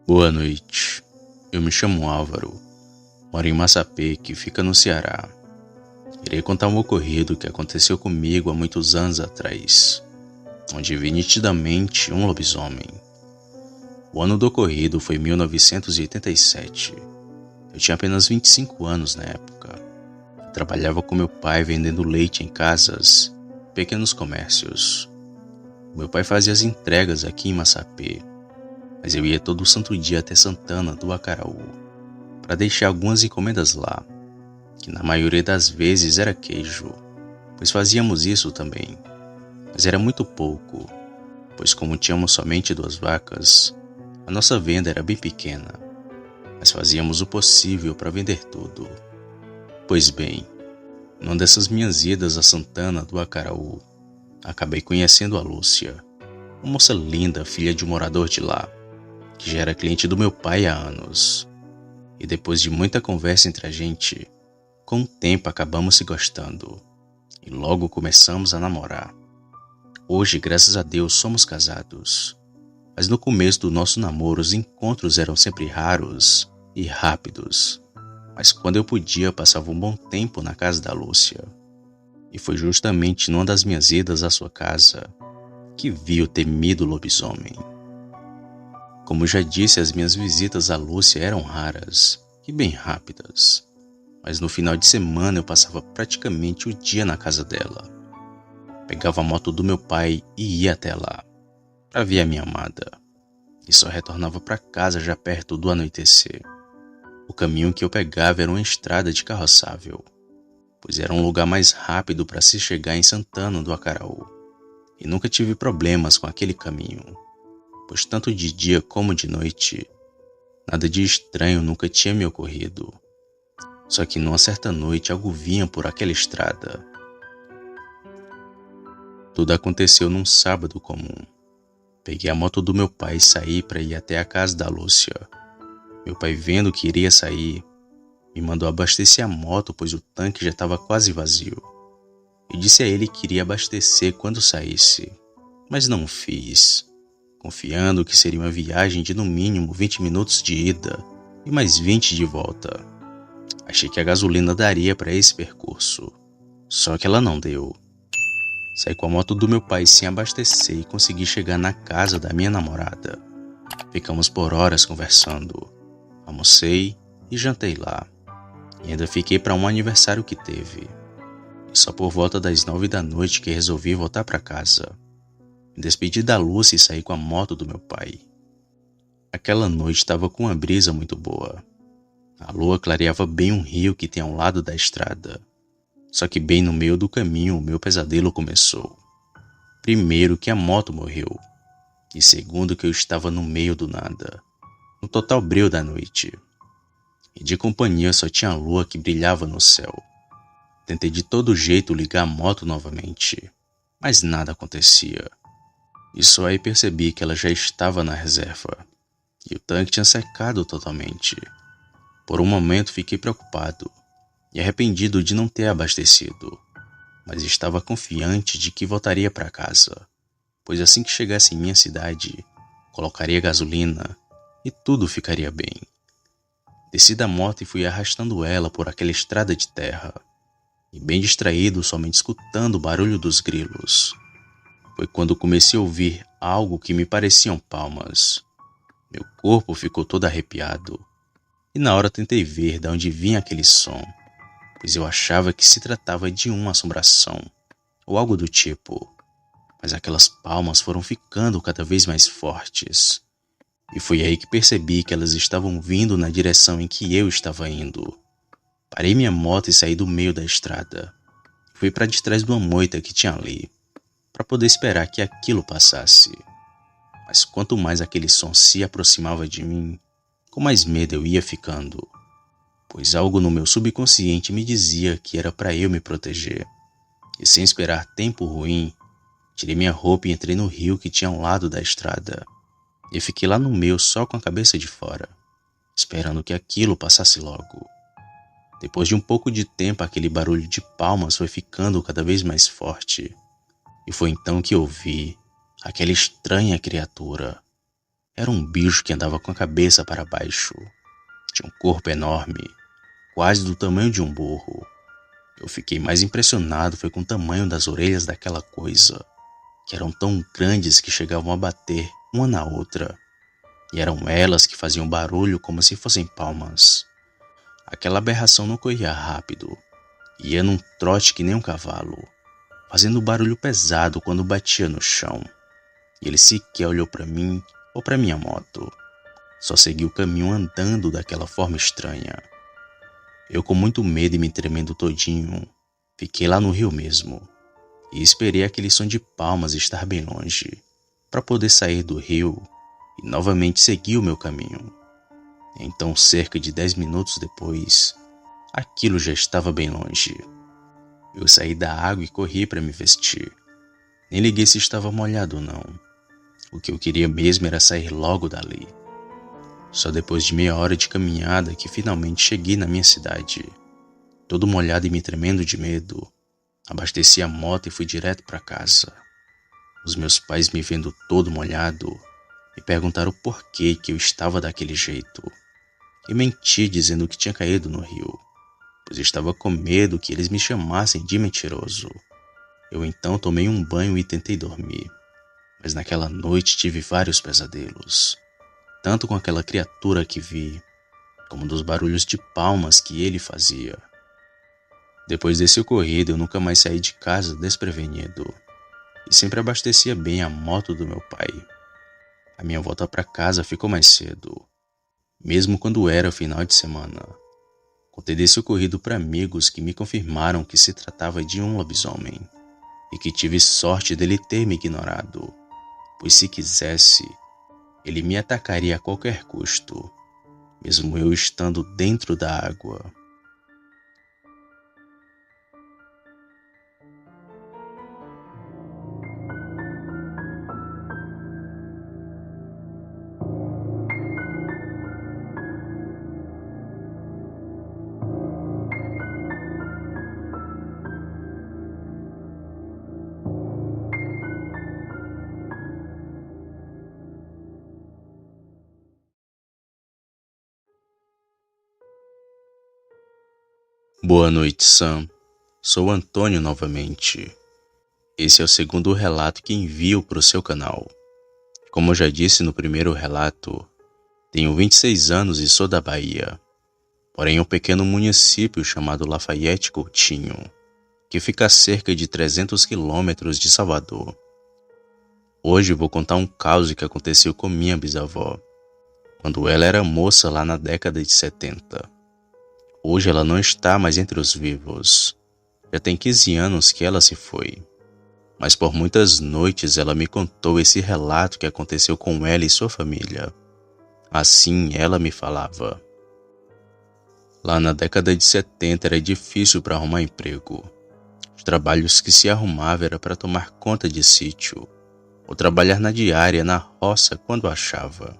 Boa noite, eu me chamo Álvaro, moro em Massapê, que fica no Ceará. Irei contar um ocorrido que aconteceu comigo há muitos anos atrás, onde vi nitidamente um lobisomem. O ano do ocorrido foi 1987. Eu tinha apenas 25 anos na época. Eu trabalhava com meu pai vendendo leite em casas, pequenos comércios. Meu pai fazia as entregas aqui em Massapê, mas eu ia todo santo dia até Santana do Acaraú para deixar algumas encomendas lá, que na maioria das vezes era queijo, pois fazíamos isso também, mas era muito pouco, pois como tínhamos somente 2 vacas, a nossa venda era bem pequena, mas fazíamos o possível para vender tudo. Pois bem, numa dessas minhas idas a Santana do Acaraú, acabei conhecendo a Lúcia, uma moça linda, filha de um morador de lá, que já era cliente do meu pai há anos. E depois de muita conversa entre a gente, com o tempo acabamos se gostando. e logo começamos a namorar. Hoje, graças a Deus, somos casados. Mas no começo do nosso namoro, os encontros eram sempre raros e rápidos. Mas quando eu podia, passava um bom tempo na casa da Lúcia. E foi justamente numa das minhas idas à sua casa que vi o temido lobisomem. Como já disse, as minhas visitas à Lúcia eram raras e bem rápidas. Mas no final de semana eu passava praticamente o dia na casa dela. Pegava a moto do meu pai e ia até lá, para ver a minha amada. E só retornava para casa já perto do anoitecer. O caminho que eu pegava era uma estrada de carroçável, pois era um lugar mais rápido para se chegar em Santana do Acaraú. E nunca tive problemas com aquele caminho, pois tanto de dia como de noite, nada de estranho nunca tinha me ocorrido. Só que numa certa noite algo vinha por aquela estrada. Tudo aconteceu num sábado comum. Peguei a moto do meu pai e saí para ir até a casa da Lúcia. Meu pai, vendo que iria sair, me mandou abastecer a moto, pois o tanque já estava quase vazio. Eu disse a ele que iria abastecer quando saísse, mas não o fiz, confiando que seria uma viagem de no mínimo 20 minutos de ida e mais 20 de volta. Achei que a gasolina daria para esse percurso, só que ela não deu. Saí com a moto do meu pai sem abastecer e consegui chegar na casa da minha namorada. Ficamos por horas conversando. Almocei e jantei lá. E ainda fiquei para um aniversário que teve. E só por volta das 9 da noite que resolvi voltar para casa. Me despedi da Lúcia e saí com a moto do meu pai. Aquela noite estava com uma brisa muito boa. A lua clareava bem um rio que tem ao lado da estrada. Só que bem no meio do caminho o meu pesadelo começou. Primeiro, que a moto morreu. E segundo, que eu estava no meio do nada, no total breu da noite. E de companhia só tinha a lua que brilhava no céu. Tentei de todo jeito ligar a moto novamente, mas nada acontecia. E só aí percebi que ela já estava na reserva. E o tanque tinha secado totalmente. Por um momento fiquei preocupado e arrependido de não ter abastecido, mas estava confiante de que voltaria para casa, pois assim que chegasse em minha cidade, colocaria gasolina e tudo ficaria bem. Desci da moto e fui arrastando ela por aquela estrada de terra, e bem distraído, somente escutando o barulho dos grilos. Foi quando comecei a ouvir algo que me pareciam palmas. Meu corpo ficou todo arrepiado, e na hora tentei ver de onde vinha aquele som, pois eu achava que se tratava de uma assombração, ou algo do tipo. Mas aquelas palmas foram ficando cada vez mais fortes. E foi aí que percebi que elas estavam vindo na direção em que eu estava indo. Parei minha moto e saí do meio da estrada. Fui para detrás de uma moita que tinha ali, para poder esperar que aquilo passasse. Mas quanto mais aquele som se aproximava de mim, com mais medo eu ia ficando, pois algo no meu subconsciente me dizia que era para eu me proteger. E sem esperar tempo ruim, tirei minha roupa e entrei no rio que tinha ao lado da estrada. E fiquei lá no meio só com a cabeça de fora, esperando que aquilo passasse logo. Depois de um pouco de tempo, aquele barulho de palmas foi ficando cada vez mais forte. E foi então que eu vi aquela estranha criatura. Era um bicho que andava com a cabeça para baixo. Tinha um corpo enorme, quase do tamanho de um burro. Eu fiquei mais impressionado foi com o tamanho das orelhas daquela coisa, que eram tão grandes que chegavam a bater uma na outra. E eram elas que faziam barulho como se fossem palmas. Aquela aberração não corria rápido, ia num trote que nem um cavalo, fazendo barulho pesado quando batia no chão. E ele sequer olhou para mim ou para minha moto. Só seguiu o caminho andando daquela forma estranha. Eu, com muito medo e me tremendo todinho, fiquei lá no rio mesmo e esperei aquele som de palmas estar bem longe, para poder sair do rio e novamente seguir o meu caminho. Então, cerca de 10 minutos depois, aquilo já estava bem longe. Eu saí da água e corri para me vestir. Nem liguei se estava molhado ou não. O que eu queria mesmo era sair logo dali. Só depois de meia hora de caminhada que finalmente cheguei na minha cidade, todo molhado e me tremendo de medo, Abasteci a moto e fui direto para casa. Os meus pais, me vendo todo molhado, me perguntaram por que eu estava daquele jeito. E menti dizendo que tinha caído no rio, pois estava com medo que eles me chamassem de mentiroso. Eu então tomei um banho e tentei dormir, mas naquela noite tive vários pesadelos, tanto com aquela criatura que vi, como dos barulhos de palmas que ele fazia. Depois desse ocorrido, eu nunca mais saí de casa desprevenido, e sempre abastecia bem a moto do meu pai. A minha volta para casa ficou mais cedo, mesmo quando era final de semana. Contei desse ocorrido para amigos que me confirmaram que se tratava de um lobisomem, e que tive sorte dele ter me ignorado, pois se quisesse, ele me atacaria a qualquer custo, mesmo eu estando dentro da água. Boa noite, Sam. Sou Antônio novamente. Esse é o segundo relato que envio para o seu canal. Como eu já disse no primeiro relato, tenho 26 anos e sou da Bahia, porém um pequeno município chamado Lafayette Coutinho, que fica a cerca de 300 quilômetros de Salvador. Hoje vou contar um caso que aconteceu com minha bisavó, quando ela era moça lá na década de 70. Hoje ela não está mais entre os vivos. Já tem 15 anos que ela se foi. Mas por muitas noites ela me contou esse relato que aconteceu com ela e sua família. Assim ela me falava. Lá na década de 70 era difícil para arrumar emprego. Os trabalhos que se arrumava era para tomar conta de sítio, ou trabalhar na diária na roça quando achava.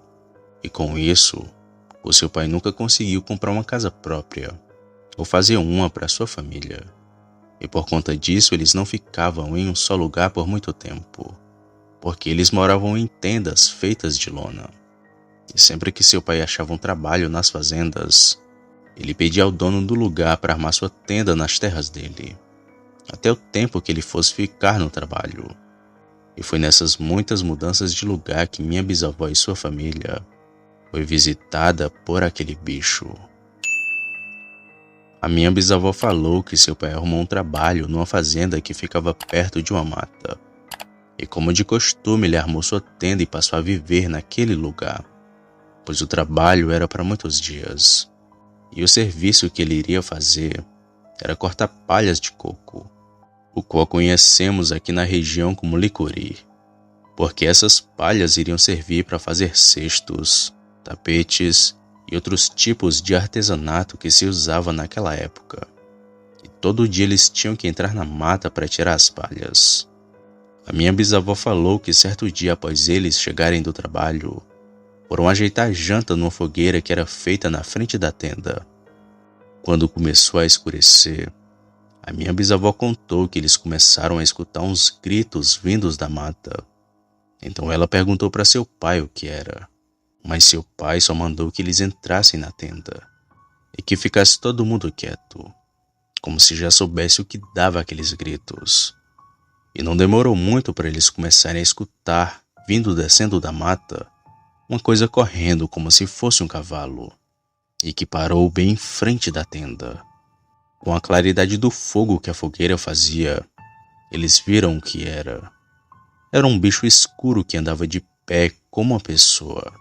E com isso, o seu pai nunca conseguiu comprar uma casa própria, ou fazer uma para sua família. E por conta disso eles não ficavam em um só lugar por muito tempo, porque eles moravam em tendas feitas de lona. E sempre que seu pai achava um trabalho nas fazendas, ele pedia ao dono do lugar para armar sua tenda nas terras dele, até o tempo que ele fosse ficar no trabalho. E foi nessas muitas mudanças de lugar que minha bisavó e sua família foi visitada por aquele bicho. A minha bisavó falou que seu pai arrumou um trabalho numa fazenda que ficava perto de uma mata. E como de costume, ele armou sua tenda e passou a viver naquele lugar, pois o trabalho era para muitos dias. E o serviço que ele iria fazer era cortar palhas de coco, o qual conhecemos aqui na região como licuri, porque essas palhas iriam servir para fazer cestos, tapetes e outros tipos de artesanato que se usava naquela época. E todo dia eles tinham que entrar na mata para tirar as palhas. A minha bisavó falou que certo dia após eles chegarem do trabalho, foram ajeitar a janta numa fogueira que era feita na frente da tenda. Quando começou a escurecer, a minha bisavó contou que eles começaram a escutar uns gritos vindos da mata. Então ela perguntou para seu pai o que era, mas seu pai só mandou que eles entrassem na tenda e que ficasse todo mundo quieto, como se já soubesse o que dava aqueles gritos. E não demorou muito para eles começarem a escutar, vindo descendo da mata, uma coisa correndo como se fosse um cavalo, e que parou bem em frente da tenda. Com a claridade do fogo que a fogueira fazia, eles viram o que era. Era um bicho escuro que andava de pé como uma pessoa.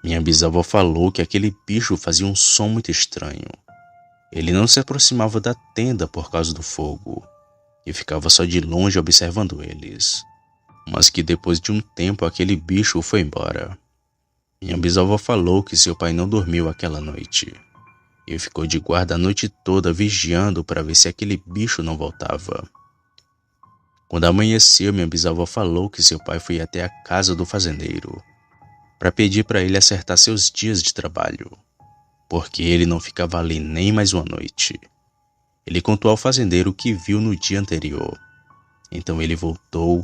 Minha bisavó falou que aquele bicho fazia um som muito estranho. Ele não se aproximava da tenda por causa do fogo, e ficava só de longe observando eles. Mas que depois de um tempo aquele bicho foi embora. Minha bisavó falou que seu pai não dormiu aquela noite, e ficou de guarda a noite toda vigiando para ver se aquele bicho não voltava. Quando amanheceu, minha bisavó falou que seu pai foi até a casa do fazendeiro para pedir para ele acertar seus dias de trabalho, porque ele não ficava ali nem mais uma noite. Ele contou ao fazendeiro o que viu no dia anterior. Então ele voltou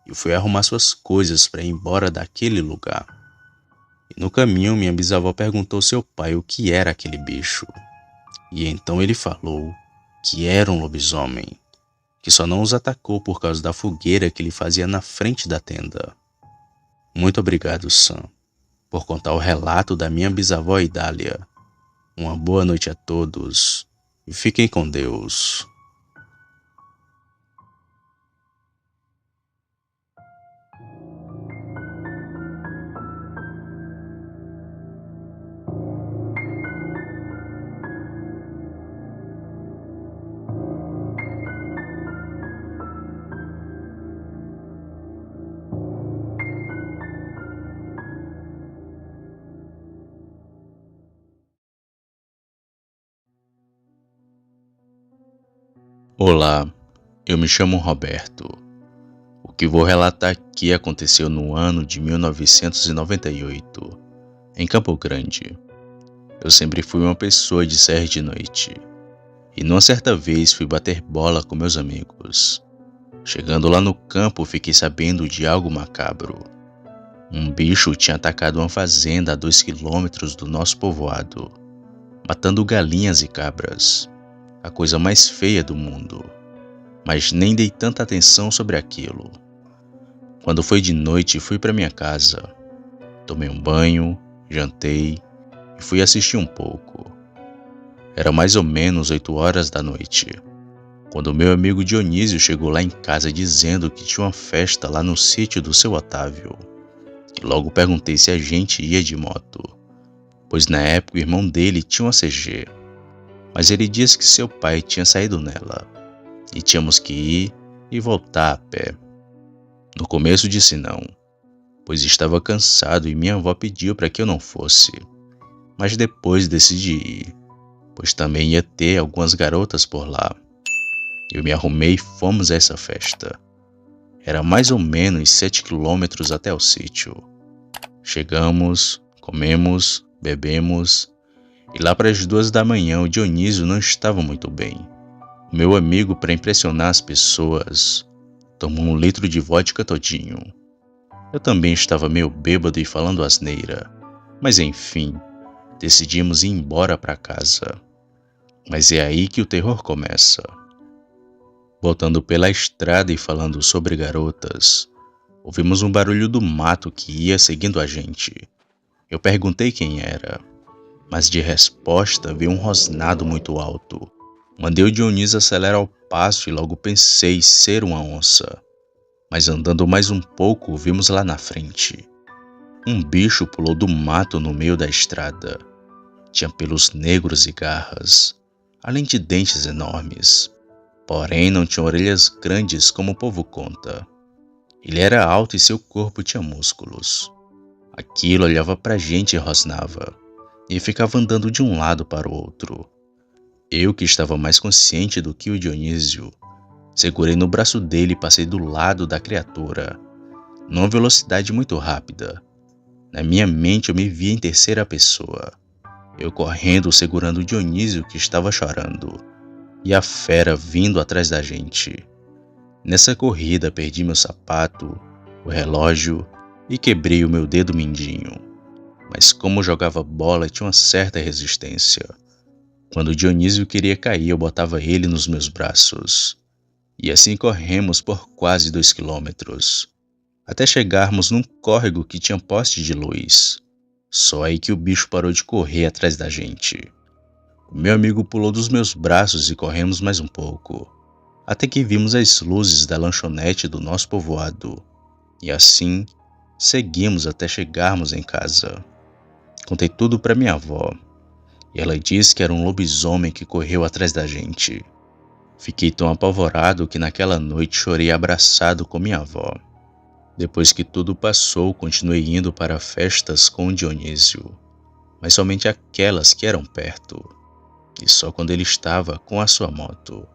e foi arrumar suas coisas para ir embora daquele lugar. E no caminho, minha bisavó perguntou ao seu pai o que era aquele bicho. E então ele falou que era um lobisomem, que só não os atacou por causa da fogueira que ele fazia na frente da tenda. Muito obrigado, Sam, por contar o relato da minha bisavó Idália. Uma boa noite a todos e fiquem com Deus. Olá, eu me chamo Roberto. O que vou relatar aqui aconteceu no ano de 1998, em Campo Grande. Eu sempre fui uma pessoa de sair de noite, e numa certa vez fui bater bola com meus amigos. Chegando lá no campo, fiquei sabendo de algo macabro. Um bicho tinha atacado uma fazenda a 2 quilômetros do nosso povoado, matando galinhas e cabras. A coisa mais feia do mundo. Mas nem dei tanta atenção sobre aquilo. Quando foi de noite, fui para minha casa. Tomei um banho, jantei e fui assistir um pouco. Era mais ou menos 8 horas da noite, quando meu amigo Dionísio chegou lá em casa dizendo que tinha uma festa lá no sítio do seu Otávio. E logo perguntei se a gente ia de moto, pois na época o irmão dele tinha uma CG. Mas ele disse que seu pai tinha saído nela, e tínhamos que ir e voltar a pé. No começo disse não, pois estava cansado e minha avó pediu para que eu não fosse. Mas depois decidi ir, pois também ia ter algumas garotas por lá. Eu me arrumei e fomos a essa festa. Era mais ou menos 7 quilômetros até o sítio. Chegamos, comemos, bebemos. E lá para as 2 da manhã o Dionísio não estava muito bem. O meu amigo, para impressionar as pessoas, tomou 1 litro de vodka todinho. Eu também estava meio bêbado e falando asneira. Mas enfim, decidimos ir embora para casa. Mas é aí que o terror começa. Voltando pela estrada e falando sobre garotas, ouvimos um barulho do mato que ia seguindo a gente. Eu perguntei quem era, mas de resposta veio um rosnado muito alto. Mandei o Dionísio acelerar o passo e logo pensei ser uma onça. Mas andando mais um pouco, vimos lá na frente. Um bicho pulou do mato no meio da estrada. Tinha pelos negros e garras, além de dentes enormes. Porém, não tinha orelhas grandes como o povo conta. Ele era alto e seu corpo tinha músculos. Aquilo olhava pra gente e rosnava. E ficava andando de um lado para o outro. Eu, que estava mais consciente do que o Dionísio, segurei no braço dele e passei do lado da criatura, numa velocidade muito rápida. Na minha mente eu me via em terceira pessoa, eu correndo segurando o Dionísio que estava chorando, e a fera vindo atrás da gente. Nessa corrida perdi meu sapato, o relógio e quebrei o meu dedo mindinho. Mas como jogava bola, tinha uma certa resistência. Quando o Dionísio queria cair, eu botava ele nos meus braços. E assim corremos por quase 2 quilômetros, até chegarmos num córrego que tinha poste de luz. Só aí que o bicho parou de correr atrás da gente. O meu amigo pulou dos meus braços e corremos mais um pouco, até que vimos as luzes da lanchonete do nosso povoado. E assim, seguimos até chegarmos em casa. Contei tudo para minha avó, e ela disse que era um lobisomem que correu atrás da gente. Fiquei tão apavorado que naquela noite chorei abraçado com minha avó. Depois que tudo passou, continuei indo para festas com o Dionísio, mas somente aquelas que eram perto, e só quando ele estava com a sua moto.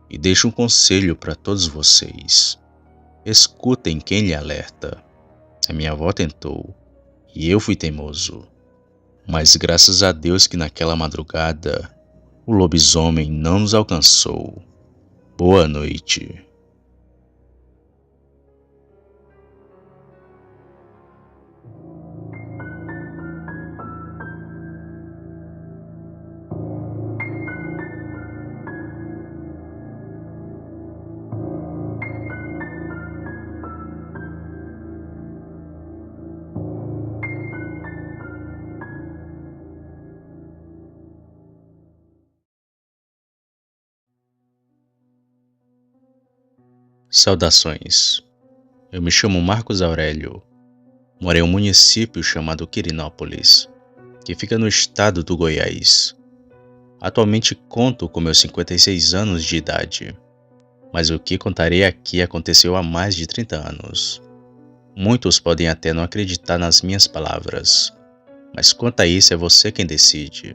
E deixo um conselho para todos vocês: escutem quem lhe alerta. A minha avó tentou, e eu fui teimoso. Mas graças a Deus que naquela madrugada O lobisomem não nos alcançou. Boa noite. Saudações. Eu me chamo Marcos Aurélio. Moro em um município chamado Quirinópolis, que fica no estado do Goiás. Atualmente conto com meus 56 anos de idade, mas o que contarei aqui aconteceu há mais de 30 anos. Muitos podem até não acreditar nas minhas palavras, mas quanto a isso é você quem decide.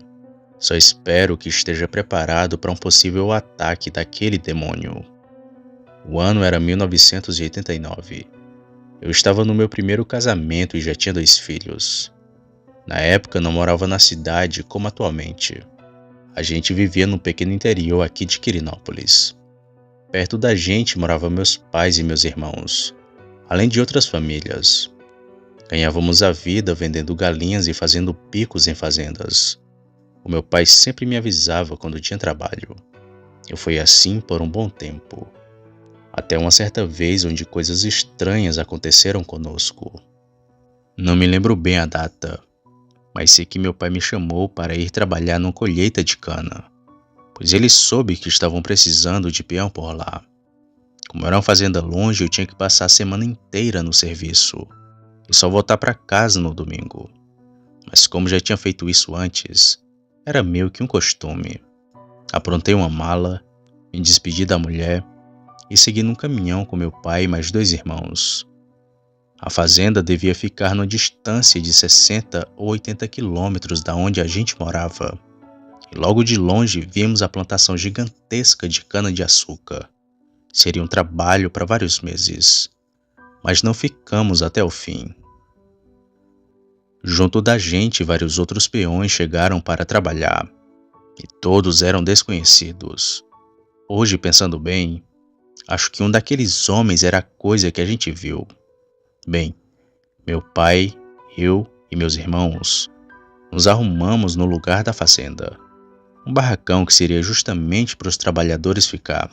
Só espero que esteja preparado para um possível ataque daquele demônio. O ano era 1989. Eu estava no meu primeiro casamento e já tinha 2 filhos. Na época não morava na cidade como atualmente. A gente vivia num pequeno interior aqui de Quirinópolis. Perto da gente moravam meus pais e meus irmãos, além de outras famílias. Ganhávamos a vida vendendo galinhas e fazendo picos em fazendas. O meu pai sempre me avisava quando tinha trabalho. Eu fui assim por um bom tempo. Até uma certa vez onde coisas estranhas aconteceram conosco. Não me lembro bem a data, mas sei que meu pai me chamou para ir trabalhar numa colheita de cana, pois ele soube que estavam precisando de peão por lá. Como era uma fazenda longe, eu tinha que passar a semana inteira no serviço e só voltar para casa no domingo. Mas como já tinha feito isso antes, era meio que um costume. Aprontei uma mala, me despedi da mulher e segui num caminhão com meu pai e mais 2 irmãos. A fazenda devia ficar numa distância de 60 ou 80 quilômetros da onde a gente morava. E logo de longe vimos a plantação gigantesca de cana-de-açúcar. Seria um trabalho para vários meses, mas não ficamos até o fim. Junto da gente, vários outros peões chegaram para trabalhar, e todos eram desconhecidos. Hoje, pensando bem, acho que um daqueles homens era a coisa que a gente viu. Bem, meu pai, eu e meus irmãos nos arrumamos no lugar da fazenda. Um barracão que seria justamente para os trabalhadores ficar.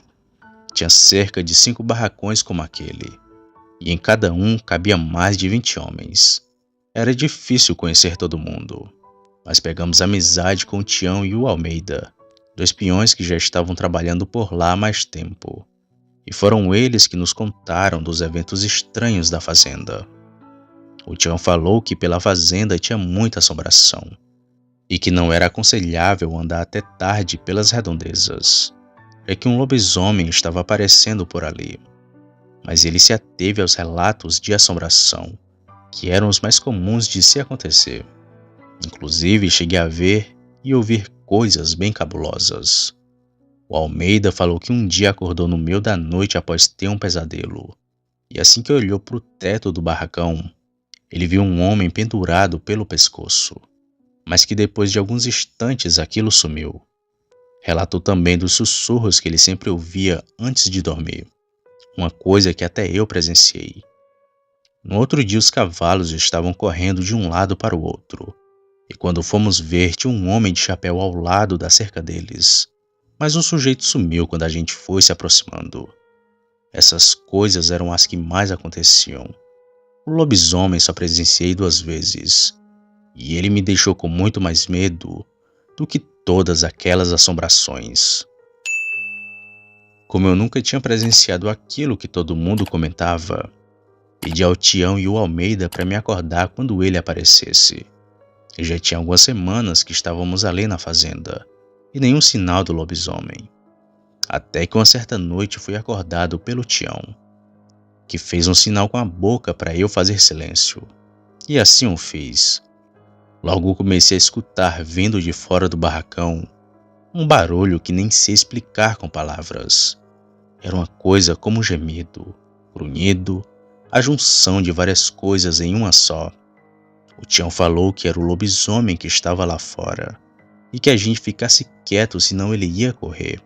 Tinha cerca de 5 barracões como aquele, e em cada um cabia mais de 20 homens. Era difícil conhecer todo mundo, mas pegamos amizade com o Tião e o Almeida, 2 peões que já estavam trabalhando por lá há mais tempo. E foram eles que nos contaram dos eventos estranhos da fazenda. O Tião falou que pela fazenda tinha muita assombração e que não era aconselhável andar até tarde pelas redondezas, já que um lobisomem estava aparecendo por ali. Mas ele se ateve aos relatos de assombração, que eram os mais comuns de se acontecer. Inclusive, cheguei a ver e ouvir coisas bem cabulosas. O Almeida falou que um dia acordou no meio da noite após ter um pesadelo, e assim que olhou para o teto do barracão, ele viu um homem pendurado pelo pescoço, mas que depois de alguns instantes aquilo sumiu. Relatou também dos sussurros que ele sempre ouvia antes de dormir, uma coisa que até eu presenciei. No outro dia os cavalos estavam correndo de um lado para o outro, e quando fomos ver tinha um homem de chapéu ao lado da cerca deles. Mas o sujeito sumiu quando a gente foi se aproximando. Essas coisas eram as que mais aconteciam. O lobisomem só presenciei 2 vezes, e ele me deixou com muito mais medo do que todas aquelas assombrações. Como eu nunca tinha presenciado aquilo que todo mundo comentava, pedi ao Tião e o Almeida para me acordar quando ele aparecesse. E já tinha algumas semanas que estávamos ali na fazenda, e nenhum sinal do lobisomem. Até que uma certa noite fui acordado pelo Tião, que fez um sinal com a boca para eu fazer silêncio. E assim o fiz. Logo comecei a escutar, vindo de fora do barracão, um barulho que nem sei explicar com palavras. Era uma coisa como um gemido, grunhido, a junção de várias coisas em uma só. O Tião falou que era o lobisomem que estava lá fora, e que a gente ficasse quieto, senão ele ia correr.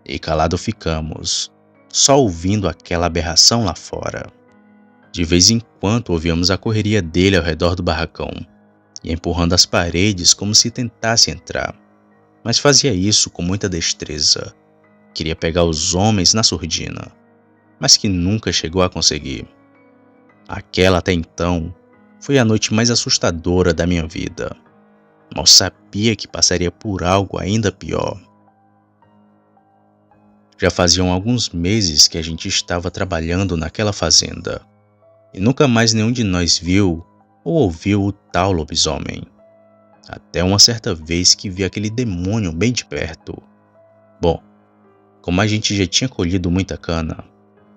E calado ficamos, só ouvindo aquela aberração lá fora. De vez em quando ouvíamos a correria dele ao redor do barracão, e empurrando as paredes como se tentasse entrar, mas fazia isso com muita destreza. Queria pegar os homens na surdina, mas que nunca chegou a conseguir. Aquela até então foi a noite mais assustadora da minha vida. Mal sabia que passaria por algo ainda pior. Já faziam alguns meses que a gente estava trabalhando naquela fazenda, e nunca mais nenhum de nós viu ou ouviu o tal lobisomem. Até uma certa vez que vi aquele demônio bem de perto. Bom, como a gente já tinha colhido muita cana,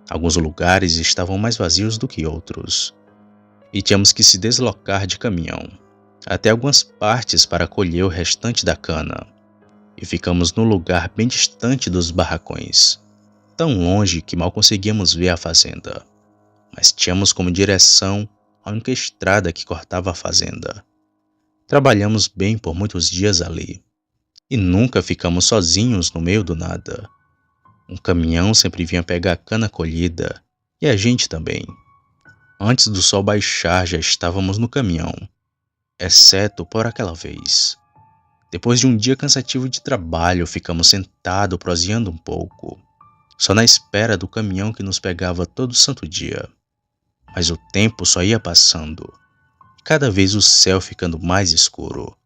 alguns lugares estavam mais vazios do que outros, e tínhamos que se deslocar de caminhão até algumas partes para colher o restante da cana. E ficamos num lugar bem distante dos barracões, tão longe que mal conseguíamos ver a fazenda, mas tínhamos como direção a única estrada que cortava a fazenda. Trabalhamos bem por muitos dias ali, e nunca ficamos sozinhos no meio do nada. Um caminhão sempre vinha pegar a cana colhida, e a gente também. Antes do sol baixar já estávamos no caminhão, exceto por aquela vez. Depois de um dia cansativo de trabalho, ficamos sentados proseando um pouco, só na espera do caminhão que nos pegava todo santo dia. Mas o tempo só ia passando, cada vez o céu ficando mais escuro.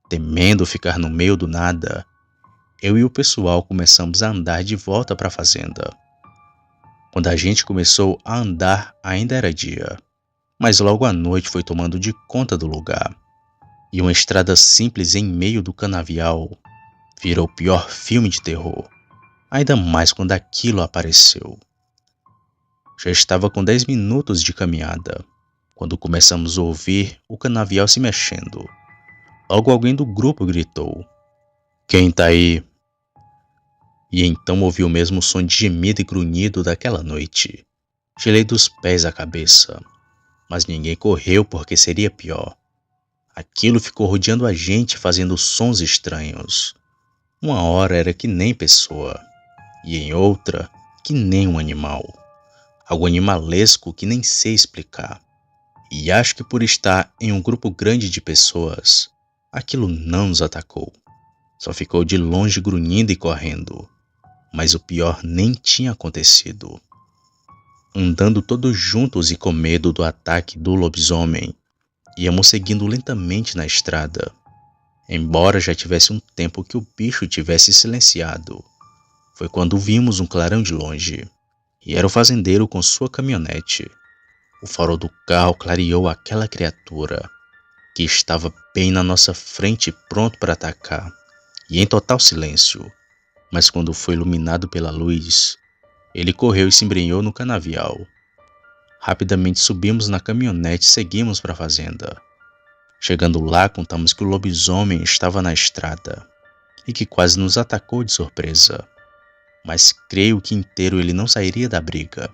Temendo ficar no meio do nada, eu e o pessoal começamos a andar de volta para a fazenda. Quando a gente começou a andar, ainda era dia, mas logo a noite foi tomando de conta do lugar. E uma estrada simples em meio do canavial virou o pior filme de terror, ainda mais quando aquilo apareceu. Já estava com 10 minutos de caminhada, quando começamos a ouvir o canavial se mexendo. Logo alguém do grupo gritou: "Quem tá aí?" E então ouvi o mesmo som de gemido e grunhido daquela noite. Gelei dos pés à cabeça, mas ninguém correu porque seria pior. Aquilo ficou rodeando a gente, fazendo sons estranhos. Uma hora era que nem pessoa, e em outra, que nem um animal. Algo animalesco que nem sei explicar. E acho que por estar em um grupo grande de pessoas, aquilo não nos atacou. Só ficou de longe grunhindo e correndo. Mas o pior nem tinha acontecido. Andando todos juntos e com medo do ataque do lobisomem, íamos seguindo lentamente na estrada. Embora já tivesse um tempo que o bicho tivesse silenciado, foi quando vimos um clarão de longe, e era o fazendeiro com sua caminhonete. O farol do carro clareou aquela criatura, que estava bem na nossa frente pronto para atacar, e em total silêncio. Mas quando foi iluminado pela luz, ele correu e se embrenhou no canavial. Rapidamente subimos na caminhonete e seguimos para a fazenda. Chegando lá, contamos que o lobisomem estava na estrada e que quase nos atacou de surpresa. Mas creio que inteiro ele não sairia da briga,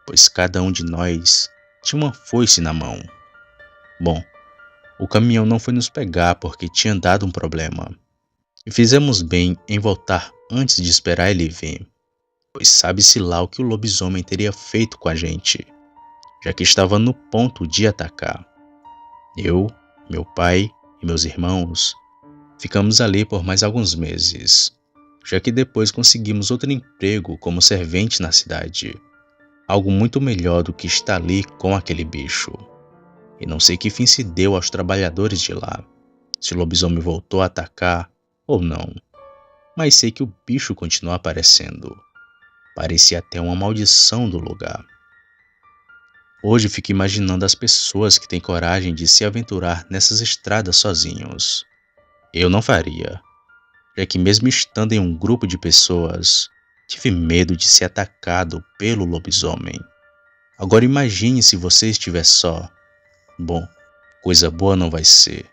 pois cada um de nós tinha uma foice na mão. Bom, o caminhão não foi nos pegar porque tinha dado um problema, e fizemos bem em voltar antes de esperar ele vir, pois sabe-se lá o que o lobisomem teria feito com a gente, já que estava no ponto de atacar. Eu, meu pai e meus irmãos ficamos ali por mais alguns meses, já que depois conseguimos outro emprego como servente na cidade, algo muito melhor do que estar ali com aquele bicho. E não sei que fim se deu aos trabalhadores de lá, se o lobisomem voltou a atacar ou não, mas sei que o bicho continuou aparecendo. Parecia até uma maldição do lugar. Hoje fico imaginando as pessoas que têm coragem de se aventurar nessas estradas sozinhos. Eu não faria, já que mesmo estando em um grupo de pessoas, tive medo de ser atacado pelo lobisomem. Agora imagine se você estiver só. Bom, coisa boa não vai ser.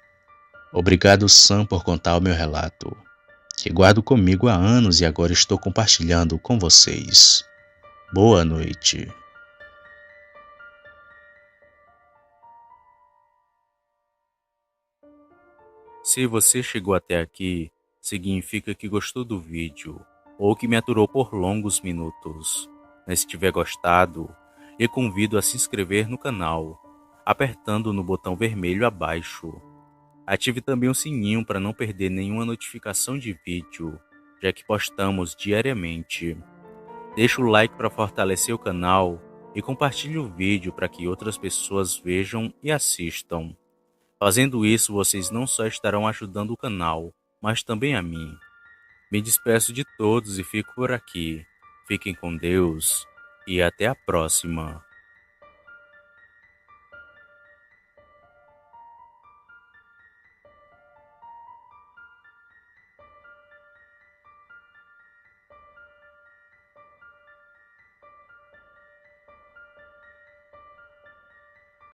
Obrigado, Sam, por contar o meu relato, que guardo comigo há anos e agora estou compartilhando com vocês. Boa noite. Se você chegou até aqui, significa que gostou do vídeo ou que me aturou por longos minutos. Mas se tiver gostado, eu convido a se inscrever no canal, apertando no botão vermelho abaixo. Ative também o sininho para não perder nenhuma notificação de vídeo, já que postamos diariamente. Deixe o like para fortalecer o canal e compartilhe o vídeo para que outras pessoas vejam e assistam. Fazendo isso, vocês não só estarão ajudando o canal, mas também a mim. Me despeço de todos e fico por aqui. Fiquem com Deus e até a próxima.